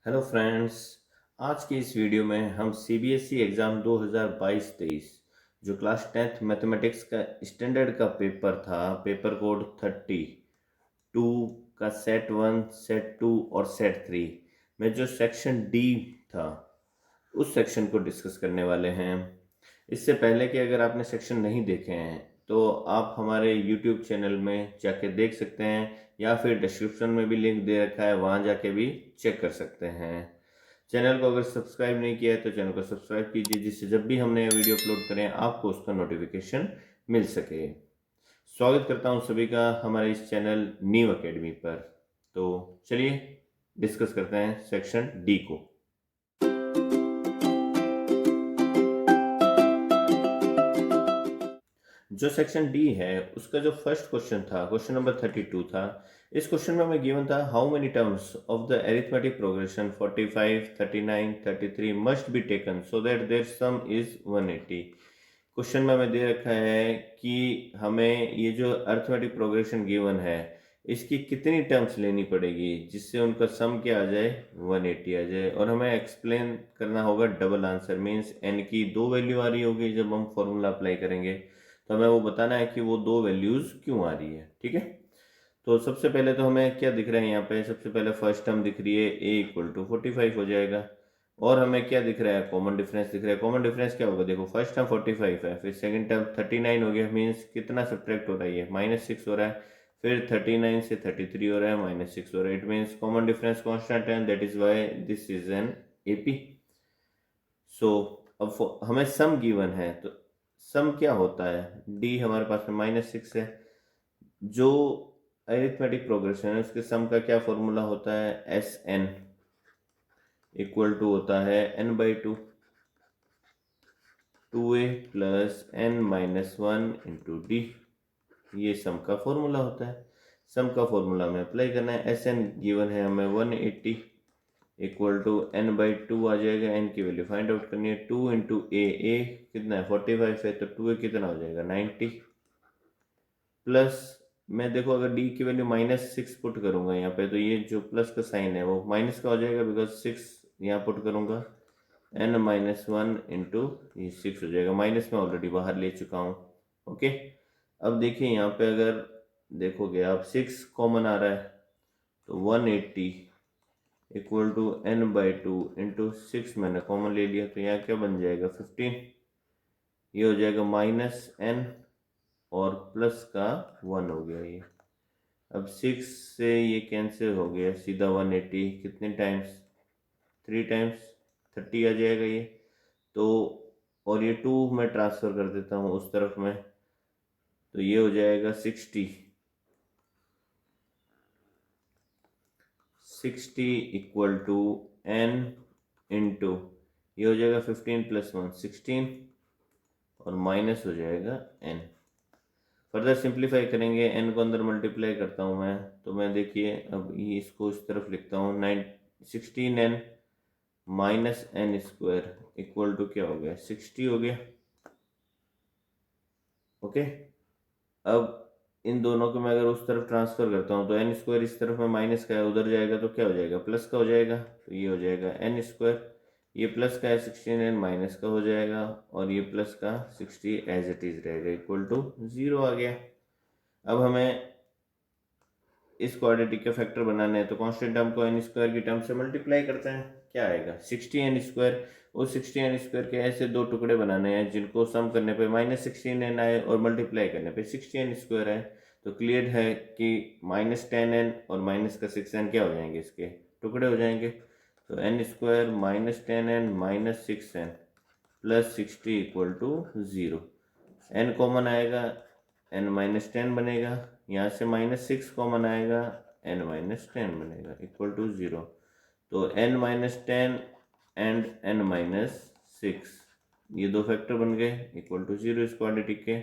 Hello friends. आज की इस वीडियो में हम सीबीएसई एग्ज़ाम 2022-23 जो क्लास 10th मैथमेटिक्स का स्टैंडर्ड का पेपर था, पेपर कोड 32 का सेट 1, सेट 2 और सेट 3 में जो सेक्शन डी था उस सेक्शन को डिस्कस करने वाले हैं। इससे पहले कि अगर आपने सेक्शन नहीं देखे हैं तो आप हमारे यूट्यूब चैनल में जाके देख सकते हैं या फिर डिस्क्रिप्शन में भी लिंक दे रखा है, वहाँ जाके भी चेक कर सकते हैं। चैनल को अगर सब्सक्राइब नहीं किया है तो चैनल को सब्सक्राइब कीजिए, जिससे जब भी हम नया वीडियो अपलोड करें आपको उसका नोटिफिकेशन मिल सके। स्वागत करता हूं सभी का हमारे इस चैनल न्यू एकेडमी पर। तो चलिए डिस्कस करते हैं सेक्शन डी को। जो सेक्शन डी है उसका जो फर्स्ट क्वेश्चन था, क्वेश्चन नंबर 32 था। इस क्वेश्चन में हमें गिवन था how many terms of the arithmetic progression 45, 39, 33 must be taken so that their sum is 180। Question में हमें दे रखा है कि हमें ये जो अरिथमेटिक प्रोग्रेशन गिवन है इसकी कितनी टर्म्स लेनी पड़ेगी जिससे उनका सम क्या आ जाए, 180 आ जाए। और हमें एक्सप्लेन करना होगा डबल आंसर, मीन्स एन की दो वैल्यू आ रही होगी जब हम फॉर्मूला अप्लाई करेंगे, तो हमें वो बताना है कि वो दो वैल्यूज़ क्यों आ रही है। ठीक है, तो सबसे पहले तो हमें क्या दिख रहा है यहाँ पे, सबसे पहले फर्स्ट टर्म दिख रही है a इक्वल टू 45 हो जाएगा। और हमें क्या दिख रहा है, कॉमन डिफरेंस दिख रहा है। कॉमन डिफरेंस क्या होगा, देखो फर्स्ट टर्म 45 है, फिर सेकंड टर्म 39 हो गया, मीन्स कितना सब्ट्रैक्ट हो रहा है, ये -6 हो रहा है। फिर 39 से 33 हो रहा है, -6 हो रहा है। It means common difference constant है, that is why this is an AP. So अब हमें सम गिवन है, तो सम क्या होता है, डी हमारे पास में -6 है। जो अरिथमेटिक प्रोग्रेशन है उसके सम का क्या फॉर्मूला होता है, एस एन इक्वल टू होता है n/2, 2a plus n-1 into D. ये सम का फॉर्मूला होता है। सम का फॉर्मूला हमें अप्लाई करना है। एस एन गिवन है हमें 180 इक्वल टू n/2 आ जाएगा। n की वैल्यू फाइंड आउट करनी है। 2 इंटू ए कितना है, 45 है, तो 2a कितना हो जाएगा, 90 प्लस, मैं देखो अगर d की वैल्यू -6 पुट करूंगा यहाँ पे, तो ये जो प्लस का साइन है वो माइनस का हो जाएगा, बिकॉज 6 यहाँ पुट करूंगा, n-1 इंटू ये 6 हो जाएगा। माइनस में ऑलरेडी बाहर ले चुका हूँ। ओके, अब देखिए यहाँ पे अगर देखोगे आप 6 कॉमन आ रहा है, तो 180 इक्वल टू n/2 इंटू 6 मैंने कॉमन ले लिया, तो यहाँ क्या बन जाएगा, 15। ये हो जाएगा -n और प्लस का 1 हो गया ये। अब 6 से ये कैंसिल हो गया, सीधा 180 कितने टाइम्स, 3 टाइम्स 30 आ जाएगा ये। तो और ये 2 मैं ट्रांसफ़र कर देता हूँ उस तरफ में, तो ये हो जाएगा 60 इक्वल टू n इंटू ये हो जाएगा 15 प्लस 1 16 और माइनस हो जाएगा n। फर्दर सिंप्लीफाई करेंगे, n को अंदर मल्टीप्लाई करता हूँ मैं, तो मैं देखिए अब ये इसको इस तरफ लिखता हूँ, 16n minus n square equal to क्या हो गया, 60 हो गया। ओके, अब इन दोनों को मैं अगर उस तरफ ट्रांसफर करता हूँ तो n स्क्वायर इस तरफ में माइनस का है, उधर जाएगा तो क्या हो जाएगा, प्लस का हो जाएगा, तो ये हो जाएगा n स्क्वायर। ये प्लस का है 16n माइनस का हो जाएगा, और ये प्लस का 60 एज इट इज रहेगा, इक्वल टू 0 आ गया। अब हमें इस क्वाड्रेटिक के फैक्टर बनाने हैं, तो कांस्टेंट टर्म को n स्क्वायर की टर्म से मल्टीप्लाई करते हैं, क्या आएगा 60n स्क्वायर। उस 60n स्क्वायर के ऐसे दो टुकड़े बनाने हैं जिनको सम करने पे -16n आए और मल्टीप्लाई करने पे 60n स्क्वायर है। तो क्लियर है कि -10n और माइनस का 6n क्या हो जाएंगे, इसके टुकड़े हो जाएंगे। तो n square -10n - 6n plus 60 equal to 0। n common आएगा, n-10 बनेगा, यहाँ से -6 कॉमन आएगा, n-10 बनेगा, इक्वल टू 0। तो n-10 एंड n-6 ये दो फैक्टर बन गए, इक्वल टू 0 इस क्वाड्रेटिक के।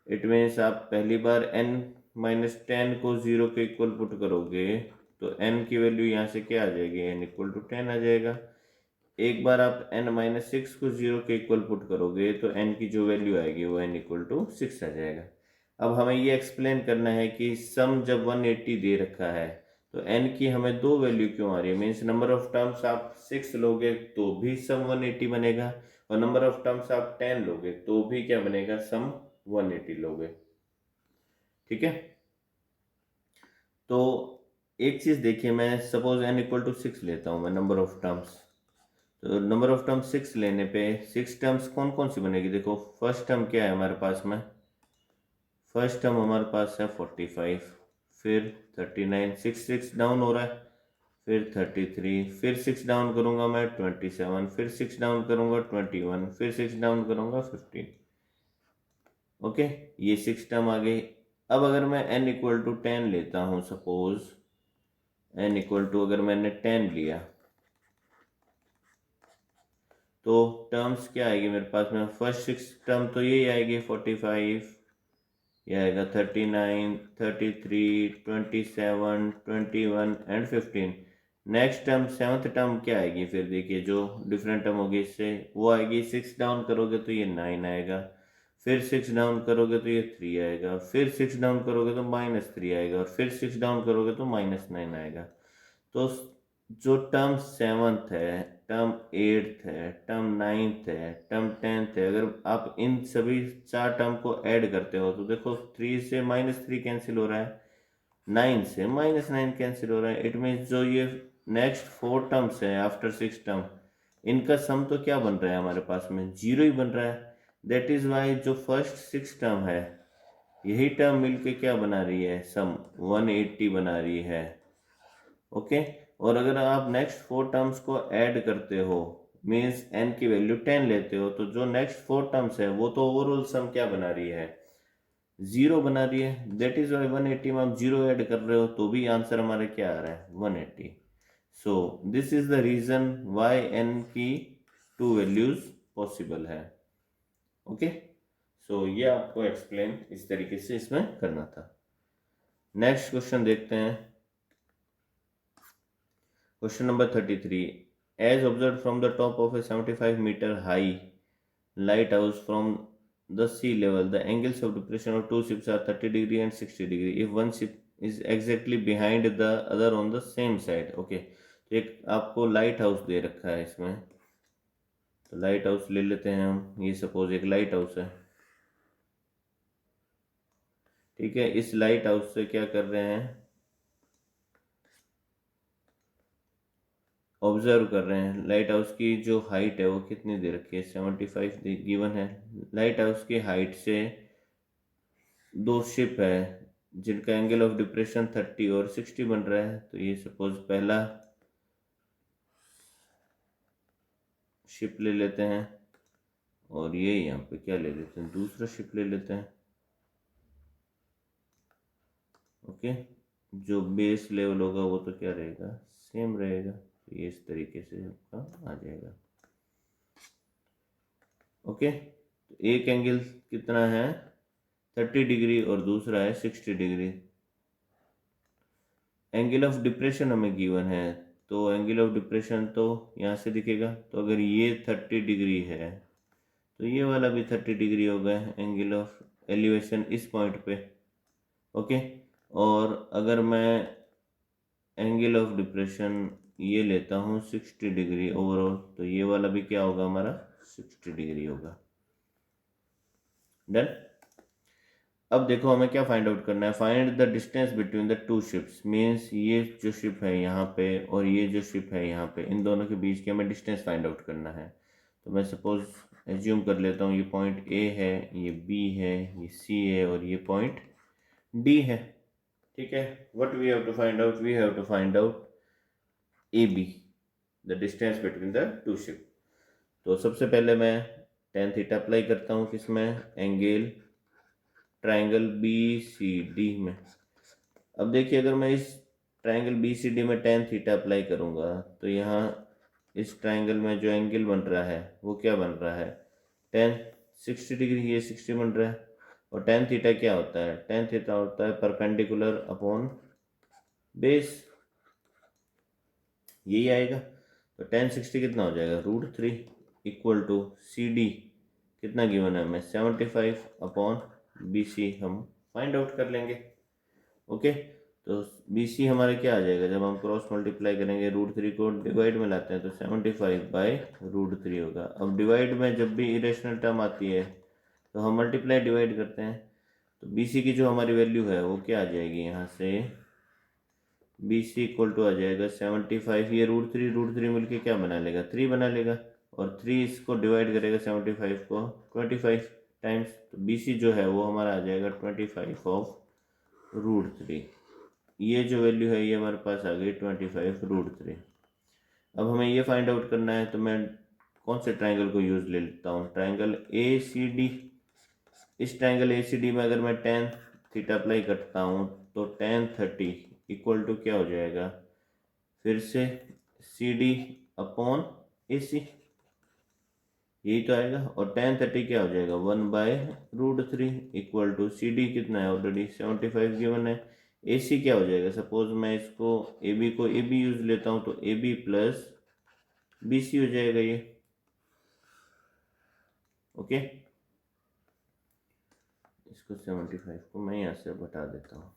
इट मीन्स आप पहली बार n-10 को 0 के इक्वल पुट करोगे तो n की वैल्यू यहाँ से क्या आ जाएगी, n इक्वल टू 10 आ जाएगा। एक बार आप n-6 को 0 के इक्वल पुट करोगे तो n की जो वैल्यू आएगी वो n इक्वल टू 6 आ जाएगा। अब हमें ये एक्सप्लेन करना है कि सम जब 180 दे रखा है तो n की हमें 2 वैल्यू क्यों आ रही है, मीन्स नंबर ऑफ टर्म्स आप 6 लोगे तो भी सम 180 बनेगा, और नंबर ऑफ टर्म्स आप 10 लोगे तो भी क्या बनेगा, सम 180 लोगे। ठीक है, तो एक चीज देखिए, मैं सपोज n इक्वल टू 6 लेता हूं मैं नंबर ऑफ टर्म्स, तो नंबर ऑफ टर्म्स 6 लेने पे 6 टर्म्स कौन कौन सी बनेगी, देखो फर्स्ट टर्म क्या है हमारे पास में, फर्स्ट टर्म हमारे पास है 45, फिर 39, 6 डाउन हो रहा है, फिर 33, फिर 6 डाउन करूंगा मैं 27, फिर 6 डाउन करूंगा 21, फिर 6 डाउन करूंगा 15। ओके, ये 6 टर्म आ गई। अब अगर मैं n इक्वल टू 10 लेता हूं, सपोज n इक्वल टू अगर मैंने 10 लिया, तो टर्म्स क्या आएगी मेरे पास में, फर्स्ट 6 टर्म तो यही आएगी 45, ये आएगा 39, 33, 27, 21 and 15। Next term seventh term क्या आएगी, फिर देखिए जो डिफरेंट टर्म होगी इससे, वो आएगी 6 डाउन करोगे तो ये 9 आएगा, फिर 6 डाउन करोगे तो ये 3 आएगा, फिर 6 डाउन करोगे तो -3 आएगा, और फिर 6 डाउन करोगे तो -9 आएगा। तो जो टर्म सेवन्थ है, टर्म एट्थ है, टर्म नाइन्थ है, टर्म टेंथ है, अगर आप इन सभी 4 टर्म को ऐड करते हो तो देखो 3 से -3 कैंसिल हो रहा है, 9 से -9 कैंसिल हो रहा है। इट मीन्स जो ये नेक्स्ट 4 टर्म्स है आफ्टर 6 टर्म, इनका सम तो क्या बन रहा है हमारे पास में, 0 ही बन रहा है। दैट इज वाई जो फर्स्ट 6 टर्म है, यही टर्म मिलके क्या बना रही है, सम 180 बना रही है। ओके, और अगर आप नेक्स्ट 4 टर्म्स को ऐड करते हो, मीन्स n की वैल्यू 10 लेते हो, तो जो नेक्स्ट 4 टर्म्स है वो तो ओवरऑल सम क्या बना रही है, 0 बना रही है। दैट इज वाई 180 में आप 0 ऐड कर रहे हो तो भी आंसर हमारे क्या आ रहा है, 180। So this is the reason why n की 2 वैल्यूज पॉसिबल है। ओके, सो ये आपको एक्सप्लेन इस तरीके से इसमें करना था। नेक्स्ट क्वेश्चन देखते हैं, question number 33। As observed from the top of a 75-meter high lighthouse from the sea level, the angles of depression of two ships are 30 degree and 60 degree if one ship is exactly behind the other on the same side. Okay, तो एक आपको light house दे रखा है इसमें, तो light house ले लेते हैं हम, ये सपोज एक लाइट हाउस है। ठीक है, इस लाइट हाउस से क्या कर रहे हैं, ऑब्जर्व कर रहे हैं। लाइट हाउस की जो हाइट है वो कितनी दे रखी है, 75 गिवन है। लाइट हाउस की हाइट से 2 शिप है जिनका एंगल ऑफ डिप्रेशन 30 और 60 बन रहा है। तो ये सपोज पहला शिप ले लेते हैं, और ये यहाँ पे क्या ले लेते हैं, दूसरा शिप ले लेते हैं। ओके, जो बेस लेवल होगा वो तो क्या रहेगा, सेम रहेगा। तो ये इस तरीके से आपका आ जाएगा। ओके, तो एक एंगल कितना है 30 डिग्री और दूसरा है 60 डिग्री। एंगल ऑफ डिप्रेशन हमें गिवन है, तो एंगल ऑफ डिप्रेशन तो यहाँ से दिखेगा। तो अगर ये 30 डिग्री है तो ये वाला भी 30 डिग्री होगा एंगल ऑफ एलिवेशन इस पॉइंट पे। ओके, और अगर मैं एंगल ऑफ डिप्रेशन ये लेता हूँ 60 डिग्री ओवरऑल, तो ये वाला भी क्या होगा हमारा 60 डिग्री होगा। डन। अब देखो हमें क्या फाइंड आउट करना है, find the distance between the to ships. Means ये जो शिप है यहाँ पे और ये जो शिप है यहाँ पे, इन दोनों के बीच की हमें डिस्टेंस फाइंड आउट करना है। तो मैं सपोज एज्यूम कर लेता हूँ ये पॉइंट ए है, ये बी है, ये सी है और ये पॉइंट डी है। ठीक है, what we have to find out, we have to find out A B, the distance between the two ship. तो सबसे पहले मैं tan थीटा अप्लाई करता हूँ किसमें, angle triangle B C D में। अब देखिए अगर मैं इस ट्राइंगल बी सी डी में tan थीटा अप्लाई करूँगा तो यहाँ इस ट्राइंगल में जो एंगल बन रहा है वो क्या बन रहा है, tan 60 डिग्री, ये 60 बन रहा है। और tan थीटा क्या होता है, tan थीटा होता है परपेंडिकुलर अपॉन बेस, यही आएगा। तो tan 60 कितना हो जाएगा, √3 इक्वल टू सी डी कितना गिवन है हमें, 75 अपॉन बी सी हम फाइंड आउट कर लेंगे। ओके, तो बी सी हमारे क्या आ जाएगा, जब हम क्रॉस मल्टीप्लाई करेंगे √3 को डिवाइड में लाते हैं तो 75/√3 होगा। अब डिवाइड में जब भी इरेशनल टर्म आती है तो हम मल्टीप्लाई डिवाइड करते हैं, तो बी सी की जो हमारी वैल्यू है वो क्या आ जाएगी, यहाँ से बी सी इक्वल टू आ जाएगा 75, ये √3 मिलके क्या बना लेगा, 3 बना लेगा, और 3 इसको डिवाइड करेगा 75 को 25 टाइम्स, तो बी सी जो है वो हमारा आ जाएगा 25/√3। ये जो वैल्यू है ये हमारे पास आ गई 25/√3। अब हमें ये फाइंड आउट करना है, तो मैं कौन से ट्राइंगल को यूज ले लेता हूँ, ट्राइंगल ए सी डी। इस ट्राइंगल ए सी डी में अगर मैं tan थीटा अप्लाई करता हूँ तो tan 30 इक्वल टू क्या हो जाएगा, फिर से सी डी अपॉन ए सी, यही तो आएगा। और tan 30 क्या हो जाएगा, 1/√3 इक्वल टू सी डी कितना है, ऑलरेडी 75 गिवन है। ए सी क्या हो जाएगा, सपोज मैं इसको ए बी को ए बी यूज लेता हूँ तो A B plus B C हो जाएगा ये, ओके। इसको 75 को मैं यहाँ से हटा देता हूँ,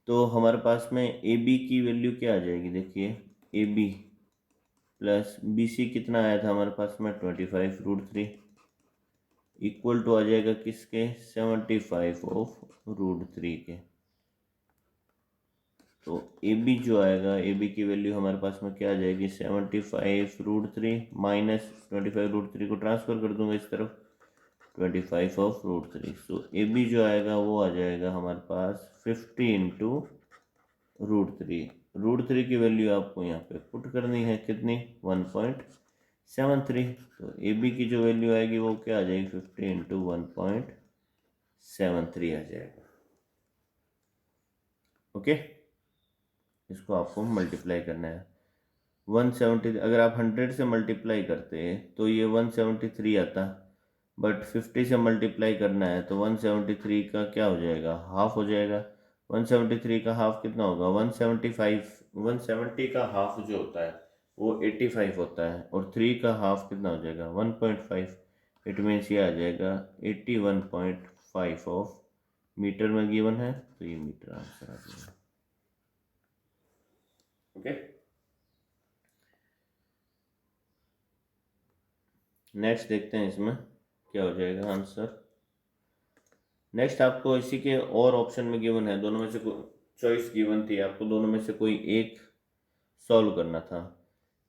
तो हमारे पास में ए बी की वैल्यू क्या आ जाएगी, देखिए A B plus B C कितना आया था हमारे पास में 25/√3 इक्वल टू आ जाएगा किसके, 75/√3 के। तो ए बी जो आएगा, ए बी की वैल्यू हमारे पास में क्या आ जाएगी, 75/√3 माइनस 25/√3 को ट्रांसफर कर दूंगा इस तरफ, 25/√3। सो ए बी जो आएगा वो आ जाएगा हमारे पास 50 × √3 की वैल्यू आपको यहाँ पे पुट करनी है, कितनी, 1.73। तो ए बी की जो वैल्यू आएगी वो क्या आ जाएगी, 50 × 1.73 आ जाएगा, ओके। इसको आपको मल्टीप्लाई करना है, 170 अगर आप 100 से मल्टीप्लाई करते तो ये 173 आता, बट 50 से मल्टीप्लाई करना है तो 173 का क्या हो जाएगा, हाफ हो जाएगा। 173 का हाफ कितना होगा, 175। 170 का हाफ जो होता है वो 85 होता है, और 3 का हाफ कितना हो जाएगा, 1.5। इट मीन्स ये आ जाएगा 81.5 ऑफ मीटर में गिवन है, तो ये मीटर आंसर आ जाएगा, ओके। नेक्स्ट देखते हैं इसमें क्या हो जाएगा आंसर। नेक्स्ट आपको इसी के और ऑप्शन में गिवन है, दोनों में से कोई चॉइस गिवन थी, आपको दोनों में से कोई एक सॉल्व करना था।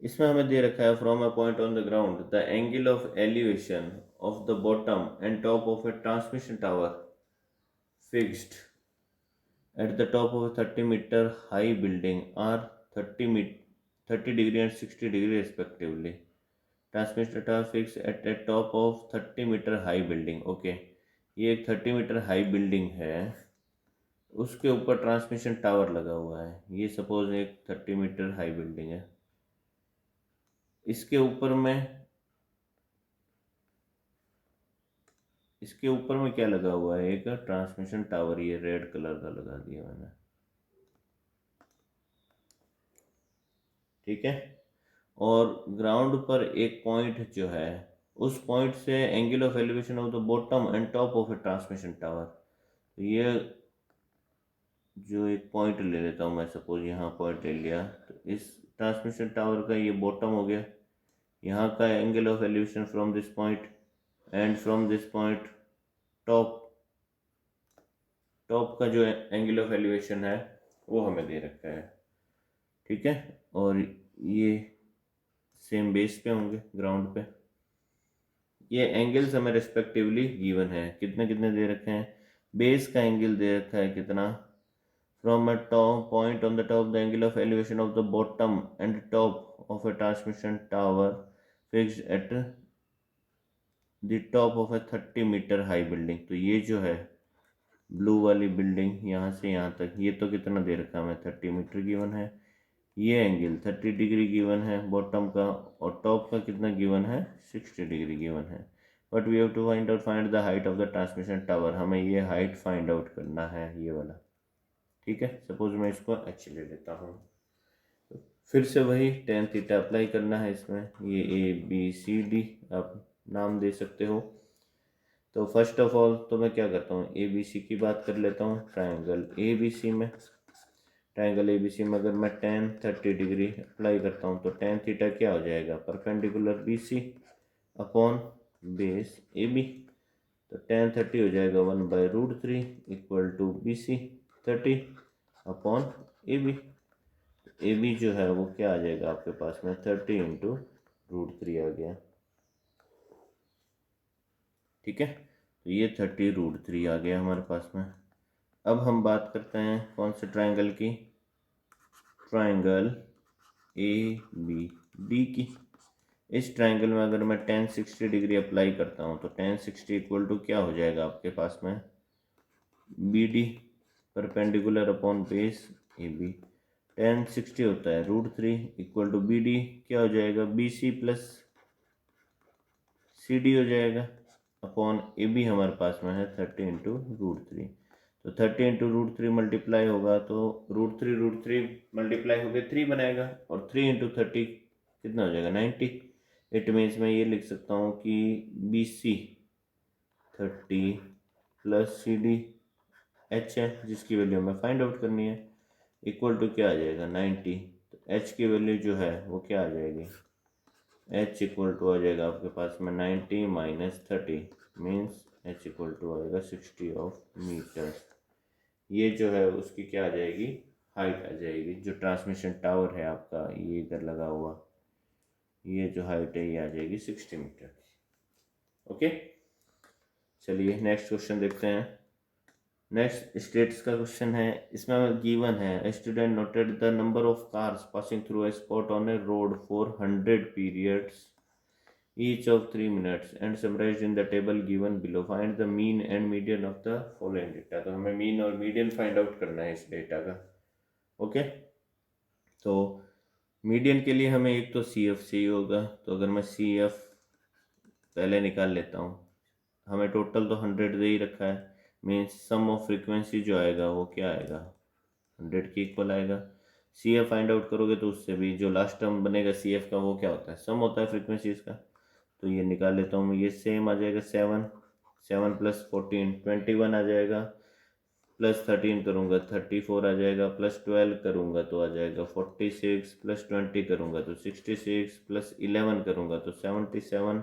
इसमें हमें दे रखा है, from a point on the ground the angle of elevation of the bottom and top of A transmission tower fixed at the top of a 30-meter high building are 30 degree and 60 degree respectively. Transmission tower fix at the top of 30-meter high building, okay. ये एक 30-meter high building है, उसके ऊपर transmission tower लगा हुआ है। ये suppose एक 30-meter हाई बिल्डिंग है, इसके ऊपर में क्या लगा हुआ है, एक ट्रांसमिशन टावर, ये रेड कलर का लगा दिया मैंने, ठीक है। और ग्राउंड पर एक पॉइंट जो है, उस पॉइंट से angle of elevation of the bottom and top of A transmission tower, तो ये जो एक पॉइंट ले लेता हूँ मैं, सपोज यहाँ पॉइंट ले लिया, तो इस ट्रांसमिशन टावर का ये बॉटम हो गया, यहाँ का angle of elevation from this point and from this point top का जो एंगल ऑफ एलिवेशन है वो हमें दे रखा है, ठीक है। और ये सेम बेस पे होंगे, ग्राउंड पे। ये एंगल्स हमें रिस्पेक्टिवली गिवन है, कितने कितने दे रखे हैं, बेस का एंगल दे रखा है कितना, from a top point on the top the angle of elevation of the bottom and top of a transmission tower fixed at the top of a 30-meter high building. तो ये जो है blue वाली building, यहाँ से यहाँ तक, ये तो कितना दे रखा है हमें, 30 मीटर गिवन है। ये एंगल 30 डिग्री गिवन है बॉटम का, और टॉप का कितना गिवन है, 60 डिग्री गिवन है। But we have to find the height of the transmission tower, हमें ये हाइट फाइंड आउट करना है, ये वाला, ठीक है। सपोज मैं इसको h ले लेता हूँ, फिर से वही tan थीटा अप्लाई करना है इसमें, ये ABCD आप नाम दे सकते हो। तो फर्स्ट ऑफ ऑल तो मैं क्या करता हूँ, ABC की बात कर लेता हूँ, ट्राइंगल ABC में ट्राइंगल ABC में अगर मैं tan 30 डिग्री अप्लाई करता हूँ तो tan थीटा क्या हो जाएगा, perpendicular BC upon base AB। तो tan 30 हो जाएगा 1/√3 equal to BC 30 upon AB। AB जो है वो क्या आ जाएगा आपके पास में 30 इंटू √3 आ गया। ठीक है, तो ये 30√3 आ गया हमारे पास में। अब हम बात करते हैं कौन से ट्राइंगल की, ट्राइंगल ABD की। इस ट्राइंगल में अगर मैं tan 60 डिग्री अप्लाई करता हूँ तो tan 60 इक्वल टू क्या हो जाएगा आपके पास में BD perpendicular upon base AB। tan 60 होता है √3 इक्वल टू BD क्या हो जाएगा BC प्लस CD हो जाएगा अपॉन AB हमारे पास में है 30 इंटू √3। तो 30 इंटू √3 मल्टीप्लाई होगा तो √3 मल्टीप्लाई होकर 3 बनाएगा और 3 इंटू 30 कितना हो जाएगा 90। इट मीन्स मैं ये लिख सकता हूँ कि BC 30 प्लस CD H है जिसकी वैल्यू हमें फाइंड आउट करनी है इक्वल टू क्या आ जाएगा 90। तो H की वैल्यू जो है वो क्या आ जाएगी, H इक्वल टू आ जाएगा आपके पास में 90 minus 30 means H equal to आएगा 60 ऑफ मीटर। ये जो है उसकी क्या आ जाएगी हाइट आ जाएगी, जो ट्रांसमिशन टावर है आपका ये इधर लगा हुआ, ये जो हाइट है ये आ जाएगी 60 मीटर। ओके, चलिए नेक्स्ट क्वेश्चन देखते हैं। नेक्स्ट स्टेट्स का क्वेश्चन है, इसमें गिवन है student noted the number of cars passing through a spot on A road for 100 periods each of 3 minutes and summarized in the table given below. Find the mean and median of the following data। तो हमें mean और median find out करना है इस data का। Okay, तो median के लिए हमें एक तो CF चाहिए होगा, तो अगर मैं CF पहले निकाल लेता हूँ, हमें टोटल तो 100 दे ही रखा है, मीन्स सम ऑफ फ्रीक्वेंसी जो आएगा वो क्या आएगा 100 के इक्वल आएगा। CF फाइंड आउट करोगे तो उससे भी जो लास्ट टर्म बनेगा CF का वो क्या होता है सम होता है फ्रीक्वेंसीज का, तो ये निकाल लेता हूँ मैं, ये सेम आ जाएगा 7 प्लस 14 21 आ जाएगा, प्लस 13 करूँगा 34 आ जाएगा, प्लस 12 करूँगा तो आ जाएगा 46, प्लस 20 करूँगा तो 66, प्लस 11 करूँगा तो 77,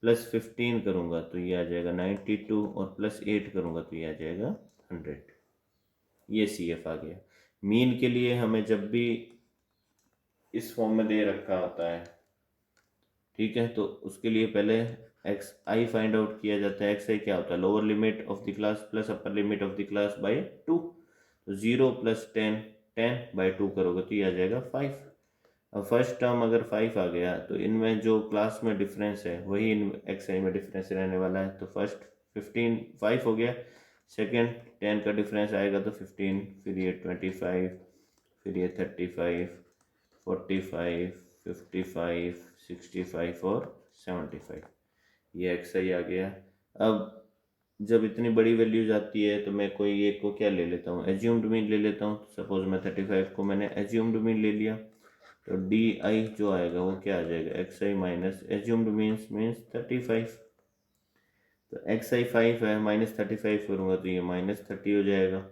प्लस 15 करूँगा तो ये आ जाएगा 92 और प्लस 8 करूँगा तो ये आ जाएगा 100। ये CF आ गया। मीन के लिए हमें जब भी इस फॉर्म में दे रखा होता है, ठीक है, तो उसके लिए पहले XI फाइंड आउट किया जाता है। XI क्या होता है lower limit of the class plus upper limit of the class by 2। तो 0 प्लस 10 10/2 करोगे तो ये आ जाएगा 5। अब फर्स्ट टर्म अगर 5 आ गया तो इनमें जो क्लास में डिफरेंस है वही इन XI में डिफरेंस रहने वाला है। तो फर्स्ट 15 5 हो गया, सेकेंड 10 का डिफरेंस आएगा तो 15, फिर ये 25, फिर ये 35, 45, 55, 65 और 75, ये XI आ गया। अब जब इतनी बड़ी वैल्यूज आती है तो मैं कोई एक को क्या ले लेता हूँ एज्यूम्ड मीन ले लेता हूँ। सपोज मैं 35 को मैंने एज्यूम्ड मीन ले लिया तो DI जो आएगा वो क्या आ जाएगा XI माइनस एज्यूम्ड मीन्स 35। तो XI 5 है, माइनस 35 करूँगा तो ये -30 हो जाएगा,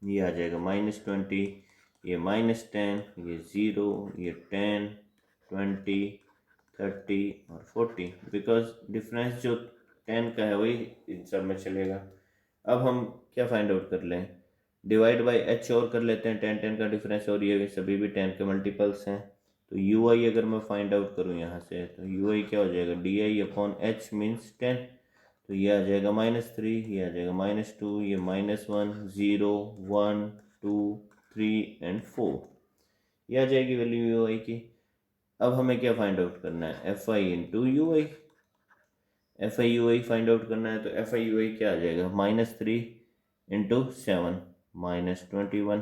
ये आ जाएगा -20, ये -10, ये 0, ये 10, 20, 30 और 40, बिकॉज डिफरेंस जो 10 का है वही इन सब में चलेगा। अब हम क्या फाइंड आउट कर लें, डिवाइड बाय H और कर लेते हैं, 10 का डिफरेंस और ये सभी भी 10 के मल्टीपल्स हैं। तो UI अगर मैं फाइंड आउट करूँ यहाँ से तो UI क्या हो जाएगा DI अपॉन H मीन्स 10। तो ये आ जाएगा -3, ये आ जाएगा -2, ये -1, 0, 1, 2, 3 एंड 4, ये आ जाएगी वैल्यू UI की। अब हमें क्या फाइंड आउट करना है FI into UI। FI UI find out करना है तो FI UI क्या आ जाएगा -3 इंटू 7 -21,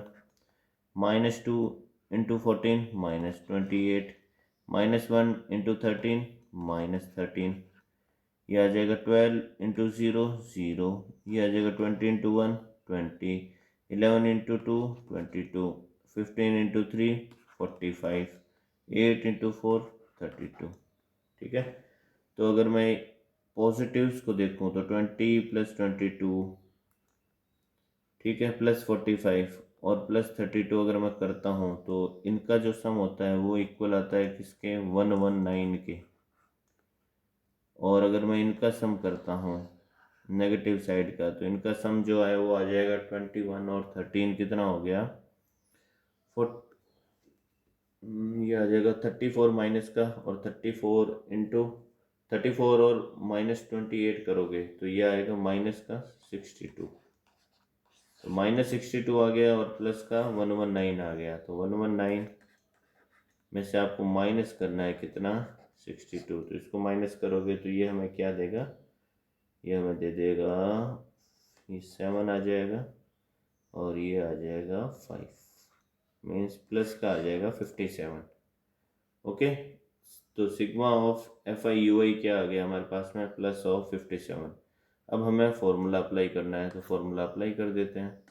-2 इंटू 14 -28, -1 इंटू 13 -13, ये आ जाएगा 12 इंटू 0 0, ये आ जाएगा 20 इंटू 1 20, 11 इंटू 2 22, 15 इंटू 3 45, 8 इंटू 4 32। ठीक है, तो अगर मैं पॉजिटिव्स को देखूं तो 20 प्लस 22, ठीक है, प्लस 45 और प्लस 32 अगर मैं करता हूँ तो इनका जो सम होता है वो इक्वल आता है किसके, 119 के। और अगर मैं इनका सम करता हूँ नेगेटिव साइड का, तो इनका सम जो है वो आ जाएगा 21 और 13 कितना हो गया, ये आ जाएगा 34 माइनस का, और 34 इंटू 34 और -28 करोगे तो ये आएगा माइनस का 62। तो -62 आ गया और प्लस का 119 आ गया। तो 119 में से आपको माइनस करना है कितना, 62। तो इसको माइनस करोगे तो ये हमें क्या देगा, ये हमें दे देगा, ये 7 आ जाएगा और ये आ जाएगा 5, मीन्स प्लस का आ जाएगा 57। ओके, तो sigma of F I U I क्या आ गया हमारे पास में, प्लस ऑफ 57। अब हमें फॉर्मूला अप्लाई करना है, तो फॉर्मूला अप्लाई कर देते हैं।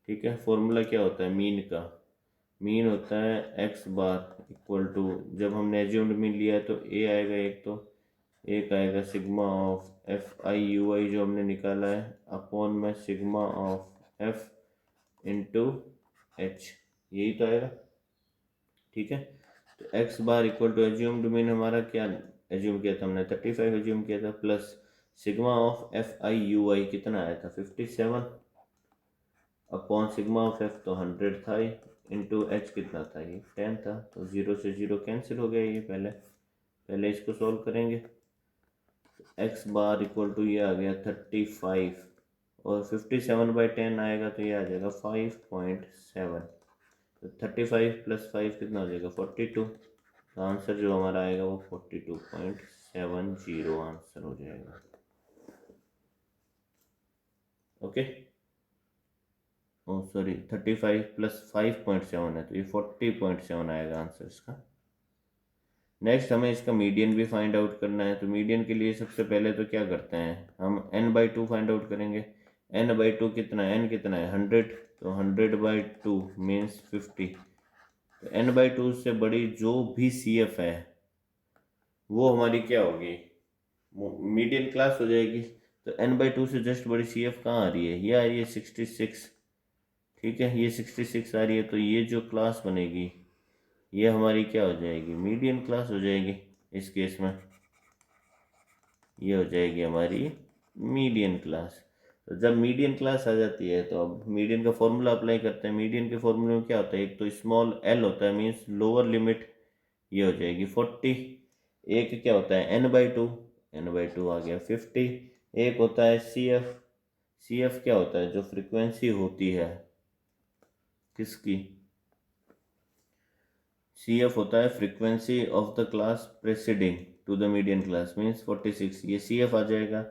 ठीक है, फॉर्मूला क्या होता है, मीन का। मीन होता है एक्स बार इक्वल टू, जब हमने एज्यूम्ड मीन लिया है तो ए आएगा एक, तो एक आएगा sigma of F I U I जो हमने निकाला है अपॉन में sigma of F into H, यही तो आएगा। ठीक है, तो X bar equal to assumed mean हमारा क्या एज्यूम किया था हमने, 35 एज्यूम किया था, plus sigma of F I U I कितना आया था 57 अपॉन सिग्मा ऑफ एफ तो 100 था, इंटू एच कितना था, ये 10 था। तो 0 से 0 कैंसिल हो गया, ये पहले इसको सॉल्व करेंगे। तो एक्स बार इक्वल टू ये आ गया 35 और 57/10 आएगा तो ये आ जाएगा 5.7। तो 35 + 5 कितना हो जाएगा 42। तो आंसर जो हमारा आएगा वो 42.70 आंसर हो जाएगा। ओके, ओ सॉरी 35 + 5.7 है तो ये 40.7 आएगा आंसर इसका। नेक्स्ट हमें इसका मीडियन भी फाइंड आउट करना है। तो मीडियन के लिए सबसे पहले तो क्या करते हैं हम, n/2 फाइंड आउट करेंगे। n/2 कितना है, n कितना है 100, तो 100/2 मीन्स 50। तो n/2 से बड़ी जो भी CF है वो हमारी क्या होगी, मीडियन क्लास हो जाएगी। तो n/2 से जस्ट बड़ी CF कहाँ आ रही है, ये आ रही है 66। ठीक है, ये 66 आ रही है, तो ये जो क्लास बनेगी ये हमारी क्या हो जाएगी, मीडियन क्लास हो जाएगी। इस केस में ये हो जाएगी हमारी मीडियन क्लास। तो जब मीडियन क्लास आ जाती है तो अब मीडियन का फॉर्मूला अप्लाई करते हैं। मीडियन के फॉर्मूले में क्या होता है, एक तो स्मॉल l होता है, मीन्स लोअर लिमिट, ये हो जाएगी 40। एक क्या होता है n/2, n/2 आ गया 50। एक होता है CF क्या होता है, जो फ्रीक्वेंसी होती है किसकी, CF होता है frequency of the class preceding to the median class, means 46, ये CF आ जाएगा।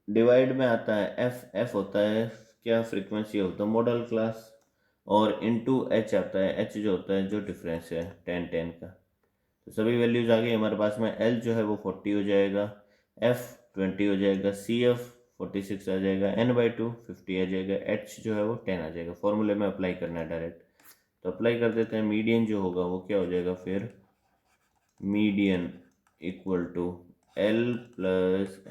डिवाइड में आता है F होता है क्या, frequency of the model class, और इनटू H आता है, H जो होता है जो डिफरेंस है 10 का। तो सभी वैल्यूज आ गई हमारे पास में। L जो है वो 40 हो जाएगा, F 20 हो जाएगा, CF 46 आ जाएगा, n/2 50 आ जाएगा, H जो है वो 10 आ जाएगा। फॉर्मूले में अप्लाई करना है डायरेक्ट, तो अप्लाई कर देते हैं। मीडियन जो होगा वो क्या हो जाएगा फिर, median equal to L +